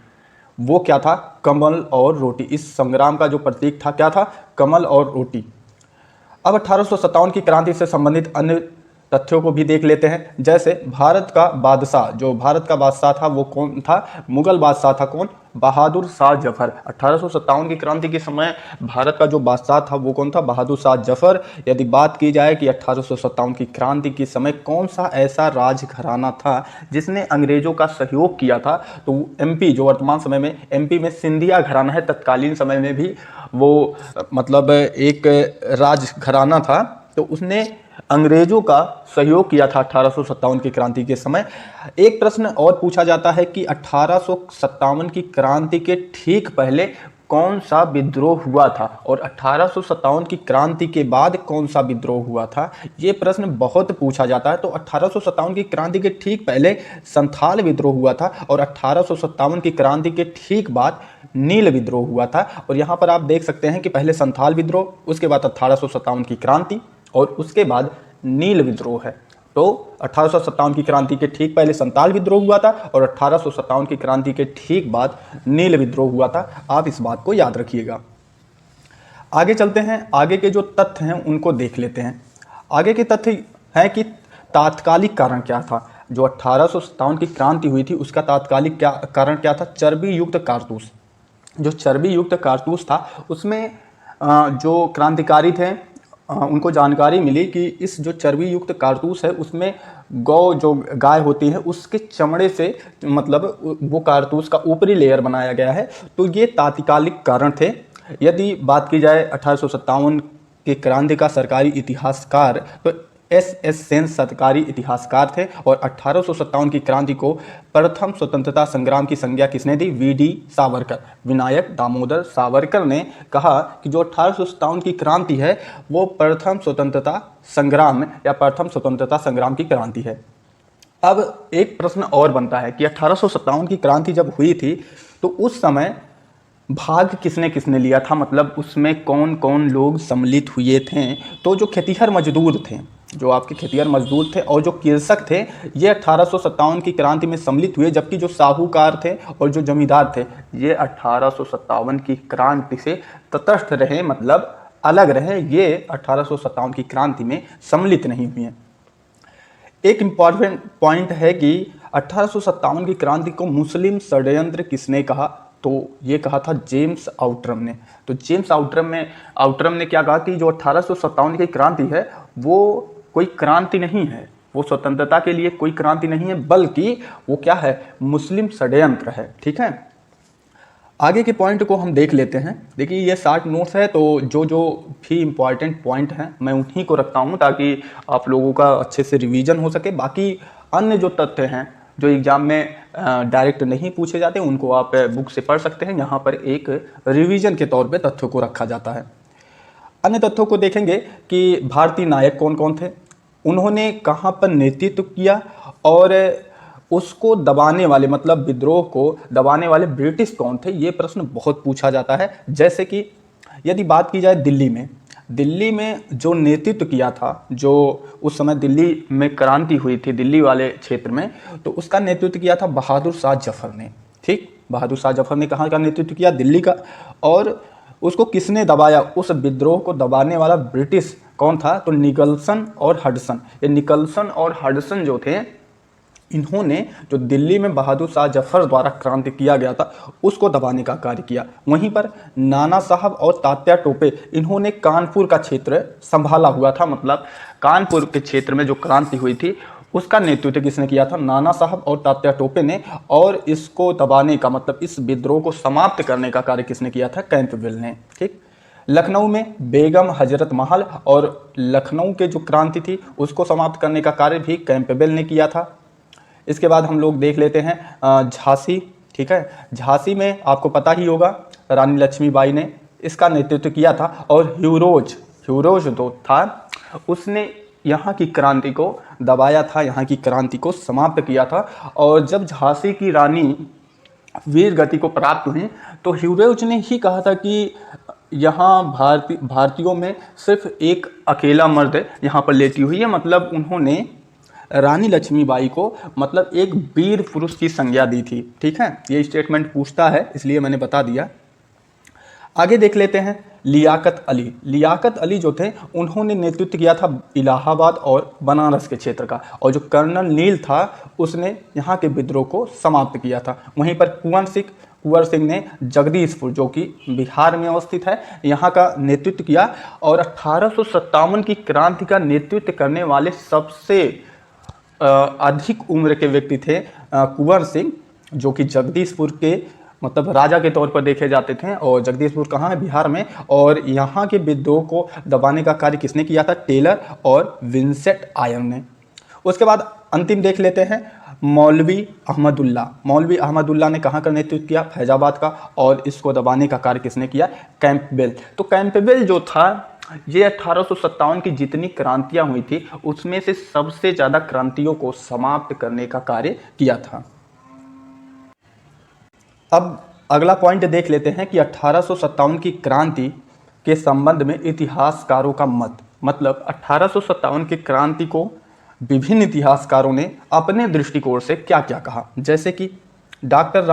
वो क्या था? कमल और रोटी। इस संग्राम का जो प्रतीक था क्या था? कमल और रोटी। अब 1857 की क्रांति से संबंधित अन्य तथ्यों को भी देख लेते हैं। जैसे भारत का बादशाह, जो भारत का बादशाह था वो कौन था? मुगल बादशाह था। कौन? बहादुर शाह जफर। 1857 की क्रांति के समय भारत का जो बादशाह था वो कौन था? बहादुर शाह जफर। यदि बात की जाए कि 1857 की क्रांति के समय कौन सा ऐसा राजघराना था जिसने अंग्रेजों का सहयोग किया था, तो एमपी, जो वर्तमान समय में एमपी में सिंधिया घराना है, तत्कालीन समय में भी वो मतलब एक राजघराना था, तो उसने अंग्रेजों का सहयोग किया था 1857 की क्रांति के समय। एक प्रश्न और पूछा जाता है कि 1857 की क्रांति के ठीक पहले कौन सा विद्रोह हुआ था और 1857 की क्रांति के बाद कौन सा विद्रोह हुआ था, ये प्रश्न बहुत पूछा जाता है। तो 1857 की क्रांति के ठीक पहले संथाल विद्रोह हुआ था और 1857 की क्रांति के ठीक बाद नील विद्रोह हुआ था। और यहाँ पर आप देख सकते हैं कि पहले संथाल विद्रोह, उसके बाद 1857 की क्रांति और उसके बाद नील विद्रोह है। तो 1857 की क्रांति के ठीक पहले संताल विद्रोह हुआ था और 1857 की क्रांति के ठीक बाद नील विद्रोह हुआ था। आप इस बात को याद रखिएगा। आगे चलते हैं, आगे के जो तथ्य हैं उनको देख लेते हैं। आगे के तथ्य है कि तात्कालिक कारण क्या था। जो 1857 की क्रांति हुई थी उसका तात्कालिक कारण क्या था? चर्बी युक्त कारतूस। जो चर्बी युक्त कारतूस था उसमें जो क्रांतिकारी थे उनको जानकारी मिली कि इस जो चर्बी युक्त कारतूस है उसमें गौ, जो गाय होती है, उसके चमड़े से मतलब वो कारतूस का ऊपरी लेयर बनाया गया है। तो ये तात्कालिक कारण थे। यदि बात की जाए 1857 के क्रांति का सरकारी इतिहासकार, तो एस सेन सरकारी इतिहासकार थे और 1857 की क्रांति को प्रथम स्वतंत्रता संग्राम की संज्ञा किसने दी? वीडी सावरकर, विनायक दामोदर सावरकर ने कहा कि जो 1857 की क्रांति है वो प्रथम स्वतंत्रता संग्राम या प्रथम स्वतंत्रता संग्राम की क्रांति है। अब एक प्रश्न और बनता है कि 1857 की क्रांति जब हुई थी तो उस समय भाग किसने किसने लिया था, मतलब उसमें कौन कौन लोग सम्मिलित हुए थे? तो जो खेतिहर मजदूर थे, जो आपके खेतिहर मजदूर थे और जो कृषक थे, ये 1857 की क्रांति में सम्मिलित हुए, जबकि जो साहूकार थे और जो जमींदार थे ये 1857 की क्रांति से तटस्थ रहे, मतलब अलग रहे। ये 1857 की क्रांति में सम्मिलित नहीं हुए हैं। एक इम्पॉर्टेंट पॉइंट है कि 1857 की क्रांति को मुस्लिम षड्यंत्र किसने कहा? तो ये कहा था जेम्स आउट्रम ने। तो जेम्स आउट्रम ने क्या कहा कि जो 1857 की क्रांति है वो कोई क्रांति नहीं है, वो स्वतंत्रता के लिए कोई क्रांति नहीं है, बल्कि वो क्या है? मुस्लिम षड्यंत्र है। ठीक है, आगे के पॉइंट को हम देख लेते हैं। देखिए ये 60 नोट्स है, तो जो जो भी इम्पॉर्टेंट पॉइंट हैं मैं उन्हीं को रखता हूं ताकि आप लोगों का अच्छे से रिवीजन हो सके। बाकी अन्य जो तथ्य हैं जो एग्जाम में डायरेक्ट नहीं पूछे जाते उनको आप बुक से पढ़ सकते हैं। यहाँ पर एक रिवीजन के तौर पे तथ्यों को रखा जाता है। अन्य तथ्यों को देखेंगे कि भारतीय नायक कौन कौन थे, उन्होंने कहाँ पर नेतृत्व किया और उसको दबाने वाले, मतलब विद्रोह को दबाने वाले ब्रिटिश कौन थे, ये प्रश्न बहुत पूछा जाता है। जैसे कि यदि बात की जाए दिल्ली में जो नेतृत्व किया था, जो उस समय दिल्ली में क्रांति हुई थी दिल्ली वाले क्षेत्र में, तो उसका नेतृत्व किया था बहादुर शाह जफर ने। ठीक, बहादुर शाह जफर ने कहाँ का नेतृत्व किया? दिल्ली का। और उसको किसने दबाया? उस विद्रोह को दबाने वाला ब्रिटिश कौन था? तो निकल्सन और हडसन। ये निकल्सन और हडसन जो थे, इन्होंने जो दिल्ली में बहादुर शाह जफर द्वारा क्रांति किया गया था उसको दबाने का कार्य किया। वहीं पर नाना साहब और तात्या टोपे, इन्होंने कानपुर का क्षेत्र संभाला हुआ था, मतलब कानपुर के क्षेत्र में जो क्रांति हुई थी उसका नेतृत्व किसने किया था? नाना साहब और तात्या टोपे ने। और इसको दबाने का, मतलब इस विद्रोह को समाप्त करने का कार्य किसने किया था? कैंपबेल ने। ठीक, लखनऊ में बेगम हजरत महल और लखनऊ के जो क्रांति थी उसको समाप्त करने का कार्य भी कैंपबेल ने किया था। इसके बाद हम लोग देख लेते हैं झांसी। ठीक है, झांसी में आपको पता ही होगा रानी लक्ष्मीबाई ने इसका नेतृत्व किया था और ह्यूरोज जो था उसने यहाँ की क्रांति को दबाया था, यहाँ की क्रांति को समाप्त किया था। और जब झांसी की रानी वीर गति को प्राप्त हुई तो ह्यूरोज ने ही कहा था कि यहाँ भारतीयों में सिर्फ एक अकेला मर्द यहाँ पर लेटी हुई है, मतलब उन्होंने रानी लक्ष्मीबाई को मतलब एक वीर पुरुष की संज्ञा दी थी। ठीक है, ये स्टेटमेंट पूछता है इसलिए मैंने बता दिया। आगे देख लेते हैं लियाकत अली। लियाकत अली जो थे उन्होंने नेतृत्व किया था इलाहाबाद और बनारस के क्षेत्र का, और जो कर्नल नील था उसने यहाँ के विद्रोह को समाप्त किया था। वहीं पर कुंवर सिंह ने जगदीशपुर जो कि बिहार में अवस्थित है यहाँ का नेतृत्व किया, और 1857 की क्रांति का नेतृत्व करने वाले सबसे अधिक उम्र के व्यक्ति थे कुंवर सिंह, जो कि जगदीशपुर के मतलब राजा के तौर पर देखे जाते थे। और जगदीशपुर कहाँ है? बिहार में। और यहाँ के विद्रोह को दबाने का कार्य किसने किया था? टेलर और विंसेंट आयर ने। उसके बाद अंतिम देख लेते हैं मौलवी अहमदुल्ला। मौलवी अहमदुल्ला ने कहाँ का नेतृत्व किया? फैजाबाद का। और इसको दबाने का कार्य किसने किया? कैंपबेल। तो कैंपबेल जो था ये 1857 की जितनी क्रांतियां हुई थी उसमें से सबसे ज़्यादा क्रांतियों को समाप्त करने का कार्य किया था। अब अगला पॉइंट देख लेते हैं कि 1857 की क्रांति के संबंध में इतिहासकारों का मत, मतलब 1857 की क्रांति को विभिन्न इतिहासकारों ने अपने दृष्टिकोण से क्या क्या कहा। जैसे कि डॉक्टर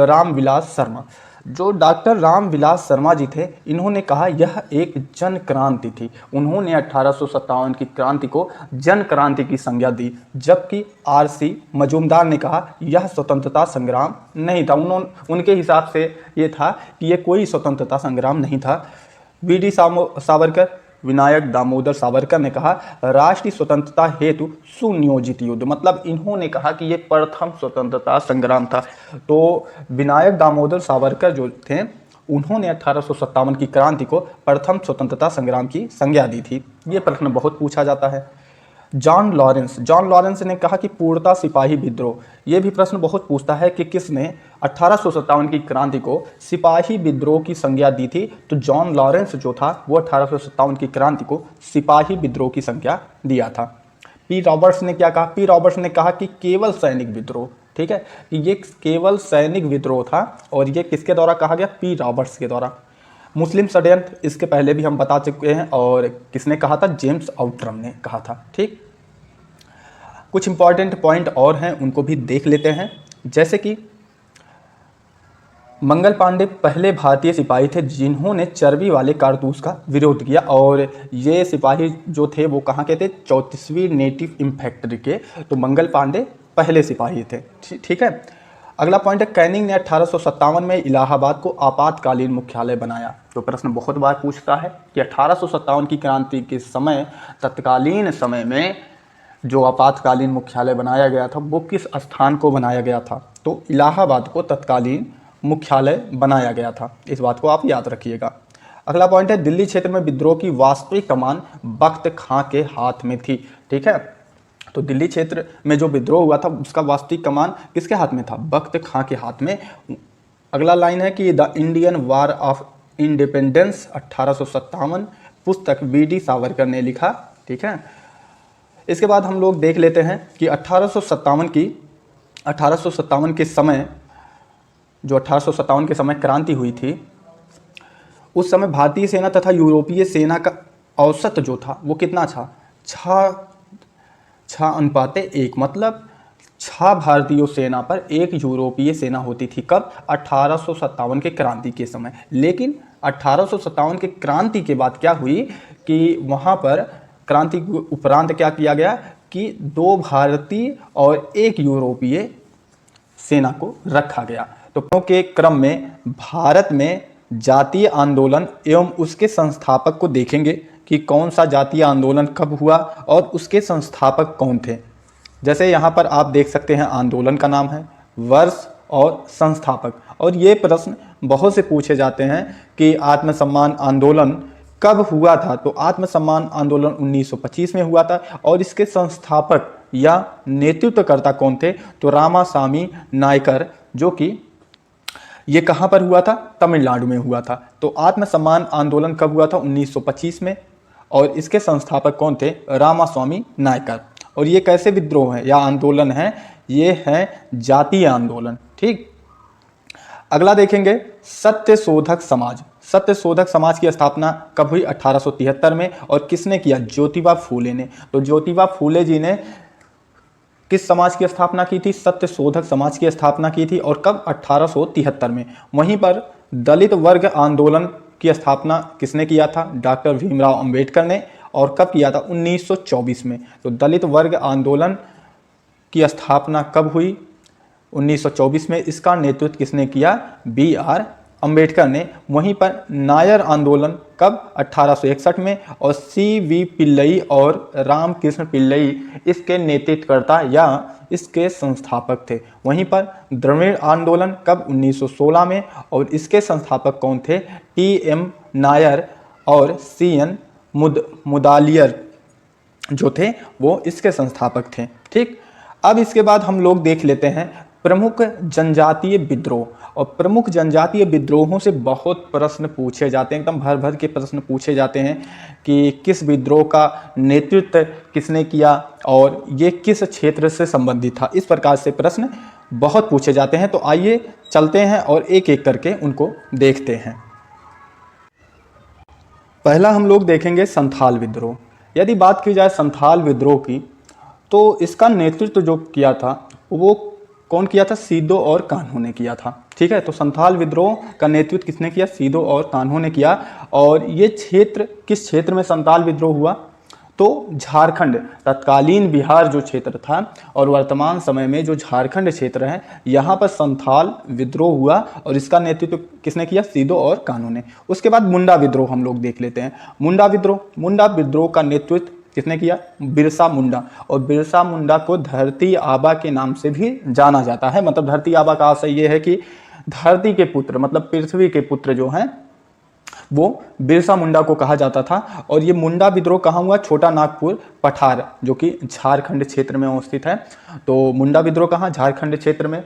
रामविलास शर्मा, जो डॉक्टर रामविलास शर्मा जी थे, इन्होंने कहा यह एक जन क्रांति थी। उन्होंने 1857 की क्रांति को जन क्रांति की संज्ञा दी। जबकि आर.सी. मजूमदार ने कहा यह स्वतंत्रता संग्राम नहीं था। उनके हिसाब से ये था कि ये कोई स्वतंत्रता संग्राम नहीं था। वी.डी. सावरकर, विनायक दामोदर सावरकर ने कहा राष्ट्रीय स्वतंत्रता हेतु सुनियोजित युद्ध, मतलब इन्होंने कहा कि ये प्रथम स्वतंत्रता संग्राम था। तो विनायक दामोदर सावरकर जो थे उन्होंने 1857 की क्रांति को प्रथम स्वतंत्रता संग्राम की संज्ञा दी थी। ये प्रश्न बहुत पूछा जाता है। जॉन लॉरेंस ने कहा कि पूर्णतः सिपाही विद्रोह। ये भी प्रश्न बहुत पूछता है कि किसने 1857 की क्रांति को सिपाही विद्रोह की संज्ञा दी थी। तो जॉन लॉरेंस जो था वो 1857 की क्रांति को सिपाही विद्रोह की संज्ञा दिया था। पी रॉबर्ट्स ने क्या कहा? पी रॉबर्ट्स ने कहा कि केवल सैनिक विद्रोह, ठीक है, कि ये केवल सैनिक विद्रोह था। और ये किसके द्वारा कहा गया? पी रॉबर्ट्स के द्वारा। मुस्लिम षड्यंत्र, इसके पहले भी हम बता चुके हैं, और किसने कहा था? जेम्स आउट्रम ने कहा था। ठीक, कुछ इंपॉर्टेंट पॉइंट और हैं उनको भी देख लेते हैं। जैसे कि मंगल पांडे पहले भारतीय सिपाही थे जिन्होंने चर्बी वाले कारतूस का विरोध किया, और ये सिपाही जो थे वो कहाँ के थे? 34वीं नेटिव इन्फैंट्री के। तो मंगल पांडे पहले सिपाही थे। ठीक है। अगला पॉइंट है कैनिंग ने 1857 में इलाहाबाद को आपातकालीन मुख्यालय बनाया। तो प्रश्न बहुत बार पूछता है कि 1857 की क्रांति के समय तत्कालीन समय में जो आपातकालीन मुख्यालय बनाया गया था वो किस स्थान को बनाया गया था? तो इलाहाबाद को तत्कालीन मुख्यालय बनाया गया था। इस बात को आप याद रखिएगा। अगला पॉइंट है दिल्ली क्षेत्र में विद्रोह की वास्तविक कमान बख्त खां के हाथ में थी। ठीक है, तो दिल्ली क्षेत्र में जो विद्रोह हुआ था उसका वास्तविक कमान किसके हाथ में था? बख्त खां के हाथ में। अगला लाइन है कि the Indian war of independence 1857 पुस्तक वी.डी. सावरकर ने लिखा। ठीक है, इसके बाद हम लोग देख लेते हैं कि 1857 के समय, जो 1857 के समय क्रांति हुई थी, उस समय भारतीय सेना तथा यूरोपीय सेना का औसत जो था वो कितना था? 6:1, मतलब 6 भारतीय सेना पर 1 यूरोपीय सेना होती थी। कब? 1857 के क्रांति के समय। लेकिन 1857 के क्रांति के बाद क्या हुई कि वहाँ पर क्रांति के उपरांत क्या किया गया कि 2 भारतीय और 1 यूरोपीय सेना को रखा गया। तो के क्रम में भारत में जातीय आंदोलन एवं उसके संस्थापक को देखेंगे कि कौन सा जातीय आंदोलन कब हुआ और उसके संस्थापक कौन थे। जैसे यहाँ पर आप देख सकते हैं आंदोलन का नाम है, वर्ष और संस्थापक। और ये प्रश्न बहुत से पूछे जाते हैं कि आत्मसम्मान आंदोलन कब हुआ था? तो आत्मसम्मान आंदोलन 1925 में हुआ था। और इसके संस्थापक या नेतृत्वकर्ता कौन थे? तो रामासामी नायकर, जो कि ये कहाँ पर हुआ था? तमिलनाडु में हुआ था। तो आत्मसम्मान आंदोलन कब हुआ था? 1925 में। और इसके संस्थापक कौन थे? रामास्वामी नायकर। और ये कैसे विद्रोह है या आंदोलन है? ये है जातीय आंदोलन। ठीक, अगला देखेंगे सत्यशोधक समाज। सत्यशोधक समाज की स्थापना कब हुई? 1873 में। और किसने किया? ज्योतिबा फूले ने। तो ज्योतिबा फूले जी ने किस समाज की स्थापना की थी? सत्यशोधक समाज की स्थापना की थी। और कब? 1873 में। वहीं पर दलित वर्ग आंदोलन की स्थापना किसने किया था? डॉक्टर भीमराव अंबेडकर ने। और कब किया था? 1924 में। तो दलित वर्ग आंदोलन की स्थापना कब हुई? 1924 में। इसका नेतृत्व किसने किया? BR अंबेडकर ने। वहीं पर नायर आंदोलन कब? 1861 में। और CV पिल्लई और रामकृष्ण पिल्लई इसके नेतृत्वकर्ता या इसके संस्थापक थे। वहीं पर द्रविड़ आंदोलन कब? 1916 में। और इसके संस्थापक कौन थे? TM नायर और CN मुदालियर जो थे वो इसके संस्थापक थे। ठीक, अब इसके बाद हम लोग देख लेते हैं प्रमुख जनजातीय विद्रोह। और प्रमुख जनजातीय विद्रोहों से बहुत प्रश्न पूछे जाते हैं, एकदम भर भर के प्रश्न पूछे जाते हैं कि किस विद्रोह का नेतृत्व किसने किया और ये किस क्षेत्र से संबंधित था। इस प्रकार से प्रश्न बहुत पूछे जाते हैं। तो आइए चलते हैं और एक एक करके उनको देखते हैं। पहला हम लोग देखेंगे संथाल विद्रोह। यदि बात की जाए संथाल विद्रोह की, तो इसका नेतृत्व जो किया था वो कौन किया था? सीदो और कान्हू ने किया था। ठीक है, तो संथाल विद्रोह का नेतृत्व किसने किया? सीदो और कान्हू ने किया। और ये क्षेत्र, किस क्षेत्र में संथाल विद्रोह हुआ? तो झारखंड, तत्कालीन बिहार जो क्षेत्र था और वर्तमान समय में जो झारखंड क्षेत्र है, यहाँ पर संथाल विद्रोह हुआ। और इसका नेतृत्व किसने किया? सीदो और कान्हू ने। उसके बाद मुंडा विद्रोह हम लोग देख लेते हैं। मुंडा विद्रोह का नेतृत्व किसने किया? बिरसा मुंडा। और बिरसा मुंडा को धरती आबा के नाम से भी जाना जाता है। मतलब धरती आबा का आशय यह है कि धरती के पुत्र, मतलब पृथ्वी के पुत्र जो हैं वो बिरसा मुंडा को कहा जाता था। और ये मुंडा विद्रोह कहाँ हुआ? छोटा नागपुर पठार, जो कि झारखंड क्षेत्र में अवस्थित है। तो मुंडा विद्रोह कहाँ? झारखंड क्षेत्र में।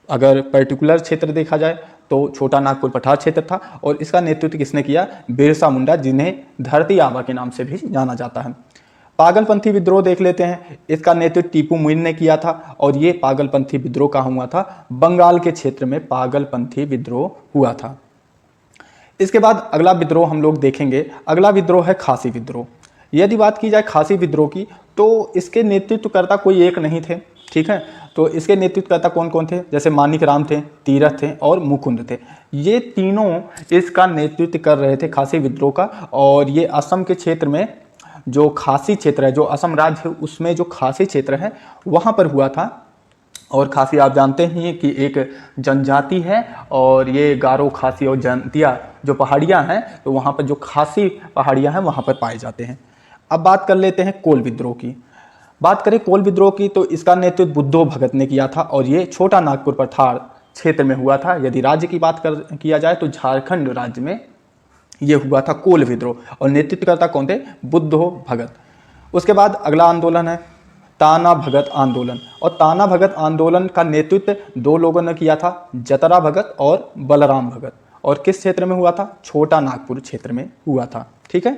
अगर पर्टिकुलर क्षेत्र देखा जाए तो छोटा नागपुर पठार क्षेत्र था। और इसका नेतृत्व किसने किया? बिरसा मुंडा, जिन्हें धरती आबा के नाम से भी जाना जाता है। पागलपंथी विद्रोह देख लेते हैं। इसका नेतृत्व टीपू मुइन ने किया था। और ये पागलपंथी विद्रोह कहाँ हुआ था? बंगाल के क्षेत्र में पागलपंथी विद्रोह हुआ था। इसके बाद अगला विद्रोह हम लोग देखेंगे। अगला विद्रोह है खासी विद्रोह। यदि बात की जाए खासी विद्रोह की, तो इसके नेतृत्वकर्ता कोई एक नहीं थे। ठीक है, तो इसके नेतृत्वकर्ता कौन कौन थे? जैसे मानिक राम थे, तीरथ थे और मुकुंद थे। ये तीनों इसका नेतृत्व कर रहे थे खासी विद्रोह का। और ये असम के क्षेत्र में जो खासी क्षेत्र है, जो असम राज्य है उसमें जो खासी क्षेत्र है वहाँ पर हुआ था। और खासी आप जानते हैं कि एक जनजाति है। और ये गारो, खासी और जंतिया जो पहाड़ियाँ हैं, तो वहाँ पर जो खासी पहाड़ियाँ हैं वहाँ पर पाए जाते हैं। अब बात कर लेते हैं कोल विद्रोह की। बात करें कोल विद्रोह की, तो इसका नेतृत्व बुद्धो भगत ने किया था। और ये छोटा नागपुर पठार क्षेत्र में हुआ था। यदि राज्य की बात किया जाए तो झारखंड राज्य में ये हुआ था कोल विद्रोह। और नेतृत्वकर्ता कौन थे? बुद्धो भगत। उसके बाद अगला आंदोलन है ताना भगत आंदोलन। और ताना भगत आंदोलन का नेतृत्व दो लोगों ने किया था, जतरा भगत और बलराम भगत। और किस क्षेत्र में हुआ था? छोटा नागपुर क्षेत्र में हुआ था। ठीक है,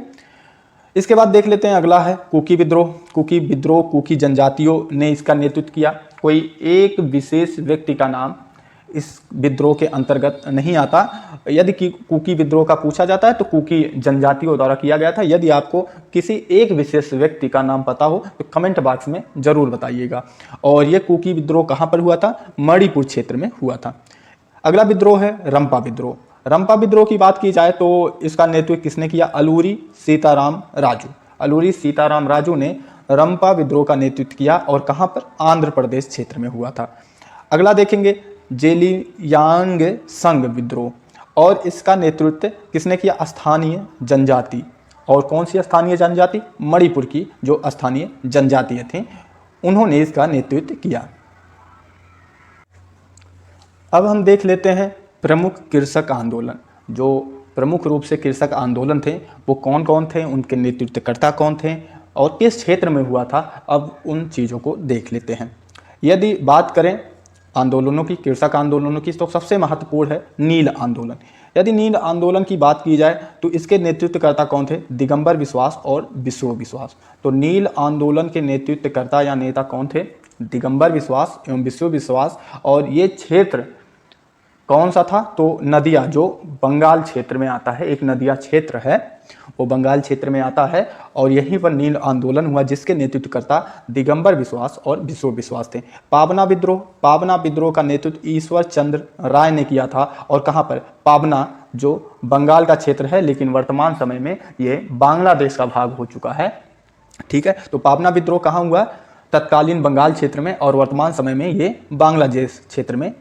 इसके बाद देख लेते हैं अगला है कुकी विद्रोह। कुकी जनजातियों ने इसका नेतृत्व किया। कोई एक विशेष व्यक्ति का नाम इस विद्रोह के अंतर्गत नहीं आता। यदि कुकी विद्रोह का पूछा जाता है तो कुकी जनजातियों द्वारा किया गया था। यदि आपको किसी एक विशेष व्यक्ति का नाम पता हो तो कमेंट बॉक्स में जरूर बताइएगा। और ये कुकी विद्रोह कहाँ पर हुआ था? मणिपुर क्षेत्र में हुआ था। अगला विद्रोह है रंपा विद्रोह। रंपा विद्रोह की बात की जाए तो इसका नेतृत्व किसने किया? अलूरी सीताराम राजू ने रंपा विद्रोह का नेतृत्व किया। और कहाँ पर? आंध्र प्रदेश क्षेत्र में हुआ था। अगला देखेंगे जेलियांग संघ विद्रोह। और इसका नेतृत्व किसने किया? स्थानीय जनजाति। और कौन सी स्थानीय जनजाति? मणिपुर की जो स्थानीय जनजाति थी, उन्होंने इसका नेतृत्व किया। अब हम देख लेते हैं प्रमुख कृषक आंदोलन। जो प्रमुख रूप से कृषक आंदोलन थे वो कौन कौन थे, उनके नेतृत्वकर्ता कौन थे और किस क्षेत्र में हुआ था, अब उन चीज़ों को देख लेते हैं। यदि बात करें आंदोलनों की, कृषक आंदोलनों की, तो सबसे महत्वपूर्ण है नील आंदोलन। यदि नील आंदोलन की बात की जाए तो इसके नेतृत्वकर्ता कौन थे? दिगंबर विश्वास और विश्व विश्वास। तो नील आंदोलन के नेतृत्वकर्ता या नेता कौन थे? दिगंबर विश्वास एवं विश्व विश्वास। और ये क्षेत्र कौन सा था? तो नदिया, जो बंगाल क्षेत्र में आता है, एक नदिया क्षेत्र है, वो बंगाल क्षेत्र में आता है और यहीं पर नील आंदोलन हुआ, जिसके नेतृत्वकर्ता दिगंबर विश्वास और विश्व विश्वास थे। पाबना विद्रोह का नेतृत्व ईश्वर चंद्र राय ने किया था। और कहाँ पर? पाबना जो बंगाल का क्षेत्र है, लेकिन वर्तमान समय में ये बांग्लादेश का भाग हो चुका है। ठीक है, तो पाबना विद्रोह कहाँ हुआ? तत्कालीन बंगाल क्षेत्र में, और वर्तमान समय में ये बांग्लादेश क्षेत्र में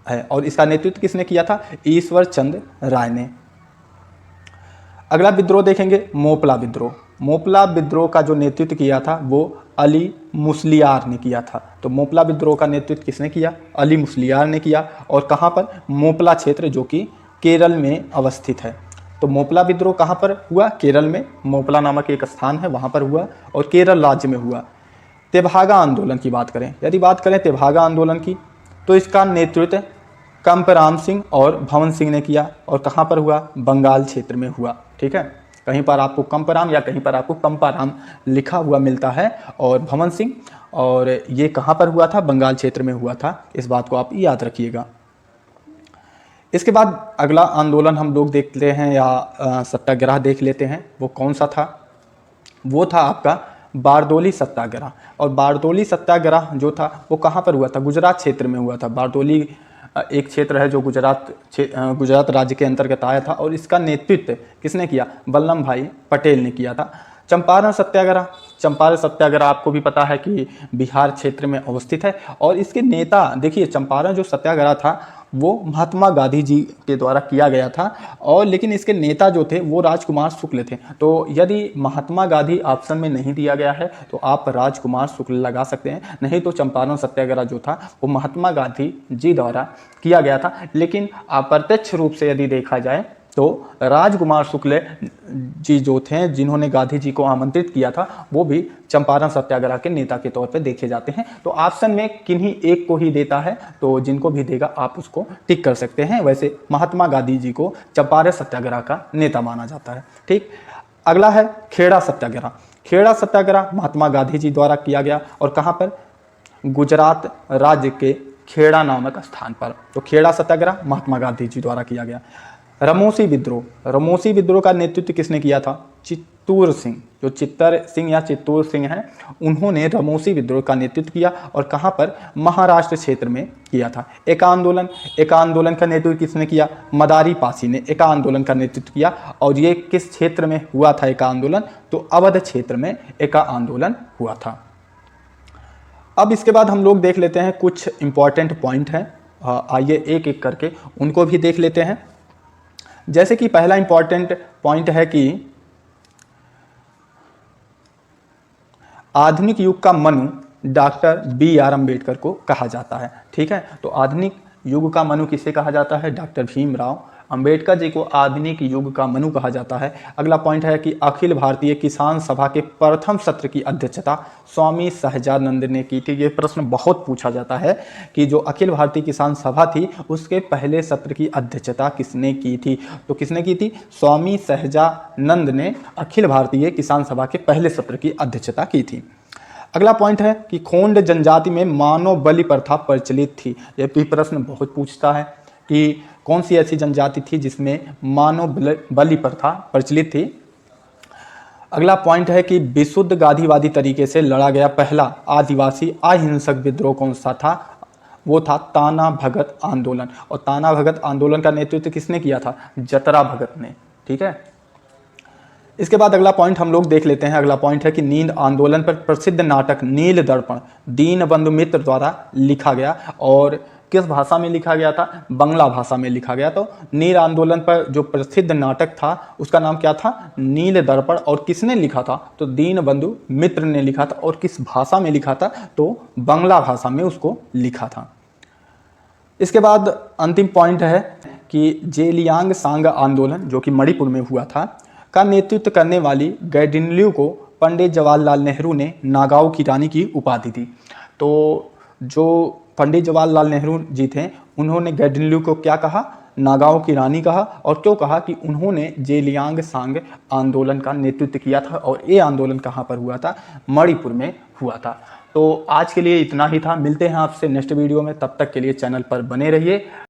है। और इसका नेतृत्व किसने किया था? ईश्वर चंद्र राय ने। अगला विद्रोह देखेंगे, मोपला विद्रोह। मोपला विद्रोह का जो नेतृत्व किया था वो अली मुस्लियार ने किया था। तो मोपला विद्रोह का नेतृत्व किसने किया? अली मुस्लियार ने किया। और कहाँ पर? मोपला क्षेत्र, जो कि केरल में अवस्थित है। तो मोपला विद्रोह कहाँ पर हुआ? केरल में। मोपला नामक एक स्थान है, वहाँ पर हुआ और केरल राज्य में हुआ। तेभागा आंदोलन की बात करें, यदि बात करें तेभागा आंदोलन की, तो इसका नेतृत्व कंपराम सिंह और भवन सिंह ने किया। और कहाँ पर हुआ? बंगाल क्षेत्र में हुआ। ठीक है, कहीं पर आपको कंपराम या कहीं पर आपको कंपाराम लिखा हुआ मिलता है, और भवन सिंह, और ये कहाँ पर हुआ था? बंगाल क्षेत्र में हुआ था। इस बात को आप याद रखिएगा। इसके बाद अगला आंदोलन हम लोग देखते हैं, या सत्याग्रह देख लेते हैं। वो कौन सा था? वो था आपका बारदोली सत्याग्रह। और बारदोली सत्याग्रह जो था वो कहाँ पर हुआ था? गुजरात क्षेत्र में हुआ था। बारदोली एक क्षेत्र है जो गुजरात राज्य के अंतर्गत आया था, और इसका नेतृत्व किसने किया? वल्लभ भाई पटेल ने किया था। चंपारण सत्याग्रह आपको भी पता है कि बिहार क्षेत्र में अवस्थित है। और इसके नेता देखिए, चंपारण जो सत्याग्रह था वो महात्मा गांधी जी के द्वारा किया गया था, और लेकिन इसके नेता जो थे वो राजकुमार शुक्ल थे। तो यदि महात्मा गांधी ऑप्शन में नहीं दिया गया है तो आप राजकुमार शुक्ल लगा सकते हैं, नहीं तो चंपारण सत्याग्रह जो था वो महात्मा गांधी जी द्वारा किया गया था। लेकिन अप्रत्यक्ष रूप से यदि देखा जाए तो राजकुमार शुक्ल जी जो थे, जिन्होंने गांधी जी को आमंत्रित किया था, वो भी चंपारण सत्याग्रह के नेता के तौर पर देखे जाते हैं। तो ऑप्शन में किन्हीं एक को ही देता है, तो जिनको भी देगा आप उसको टिक कर सकते हैं। वैसे महात्मा गांधी जी को चंपारण सत्याग्रह का नेता माना जाता है। ठीक, अगला है खेड़ा सत्याग्रह। खेड़ा सत्याग्रह महात्मा गांधी जी द्वारा किया गया, और कहाँ पर? गुजरात राज्य के खेड़ा नामक स्थान पर। तो खेड़ा सत्याग्रह महात्मा गांधी जी द्वारा किया गया। रमोसी विद्रोह का नेतृत्व किसने किया था? चित्तूर सिंह, जो चित्तर सिंह या चित्तूर सिंह हैं, उन्होंने रमोसी विद्रोह का नेतृत्व किया। और कहाँ पर? महाराष्ट्र क्षेत्र में किया था। एका आंदोलन का नेतृत्व किसने किया? मदारी पासी ने एका आंदोलन का नेतृत्व किया। और ये किस क्षेत्र में हुआ था एका आंदोलन? तो अवध क्षेत्र में एका आंदोलन हुआ था। अब इसके बाद हम लोग देख लेते हैं कुछ इंपॉर्टेंट पॉइंट हैं, आइए एक एक करके उनको भी देख लेते हैं। जैसे कि पहला इंपॉर्टेंट पॉइंट है कि आधुनिक युग का मनु डॉक्टर बी.आर. अम्बेडकर को कहा जाता है। ठीक है, तो आधुनिक युग का मनु किसे कहा जाता है? डॉक्टर भीमराव अंबेडकर जी को आधुनिक युग का मनु कहा जाता है। अगला पॉइंट है कि अखिल भारतीय किसान सभा के प्रथम सत्र की अध्यक्षता स्वामी सहजानंद ने की थी। ये प्रश्न बहुत पूछा जाता है कि जो अखिल भारतीय किसान सभा थी उसके पहले सत्र की अध्यक्षता किसने की थी? तो किसने की थी? स्वामी सहजानंद ने अखिल भारतीय किसान सभा के पहले सत्र की अध्यक्षता की थी। अगला पॉइंट है कि खोंड जनजाति में मानव बलि प्रथा प्रचलित थी। यह भी प्रश्न बहुत पूछता है कि कौन सी ऐसी जनजाति थी जिसमें मानव बलि प्रथा प्रचलित थी। अगला पॉइंट है कि विशुद्ध गांधीवादी तरीके से लड़ा गया पहला आदिवासी अहिंसक विद्रोह कौन सा था? वो था ताना भगत आंदोलन। और ताना भगत आंदोलन का नेतृत्व किसने किया था? जतरा भगत ने। ठीक है, इसके बाद अगला पॉइंट हम लोग देख लेते हैं। अगला पॉइंट है कि नील आंदोलन पर प्रसिद्ध नाटक नील दर्पण दीनबंधु मित्र द्वारा लिखा गया। और किस भाषा में लिखा गया था? बांग्ला भाषा में लिखा गया। तो नील आंदोलन पर जो प्रसिद्ध नाटक था उसका नाम क्या था? नील दर्पण। और किसने लिखा था? तो दीनबंधु मित्र ने लिखा था। और किस भाषा में लिखा था? तो बांग्ला भाषा में उसको लिखा था। इसके बाद अंतिम पॉइंट है कि जेलियांग सांग आंदोलन जो कि मणिपुर में हुआ था का नेतृत्व करने वाली गैडिनल्यू को पंडित जवाहरलाल नेहरू ने नागाओं की रानी की उपाधि दी। तो जो पंडित जवाहरलाल नेहरू जी थे उन्होंने गैडिनल्यू को क्या कहा? नागाओं की रानी कहा। और क्यों कहा? कि उन्होंने जेलियांग सांग आंदोलन का नेतृत्व किया था। और ये आंदोलन कहाँ पर हुआ था? मणिपुर में हुआ था। तो आज के लिए इतना ही था। मिलते हैं आपसे नेक्स्ट वीडियो में, तब तक के लिए चैनल पर बने रहिए।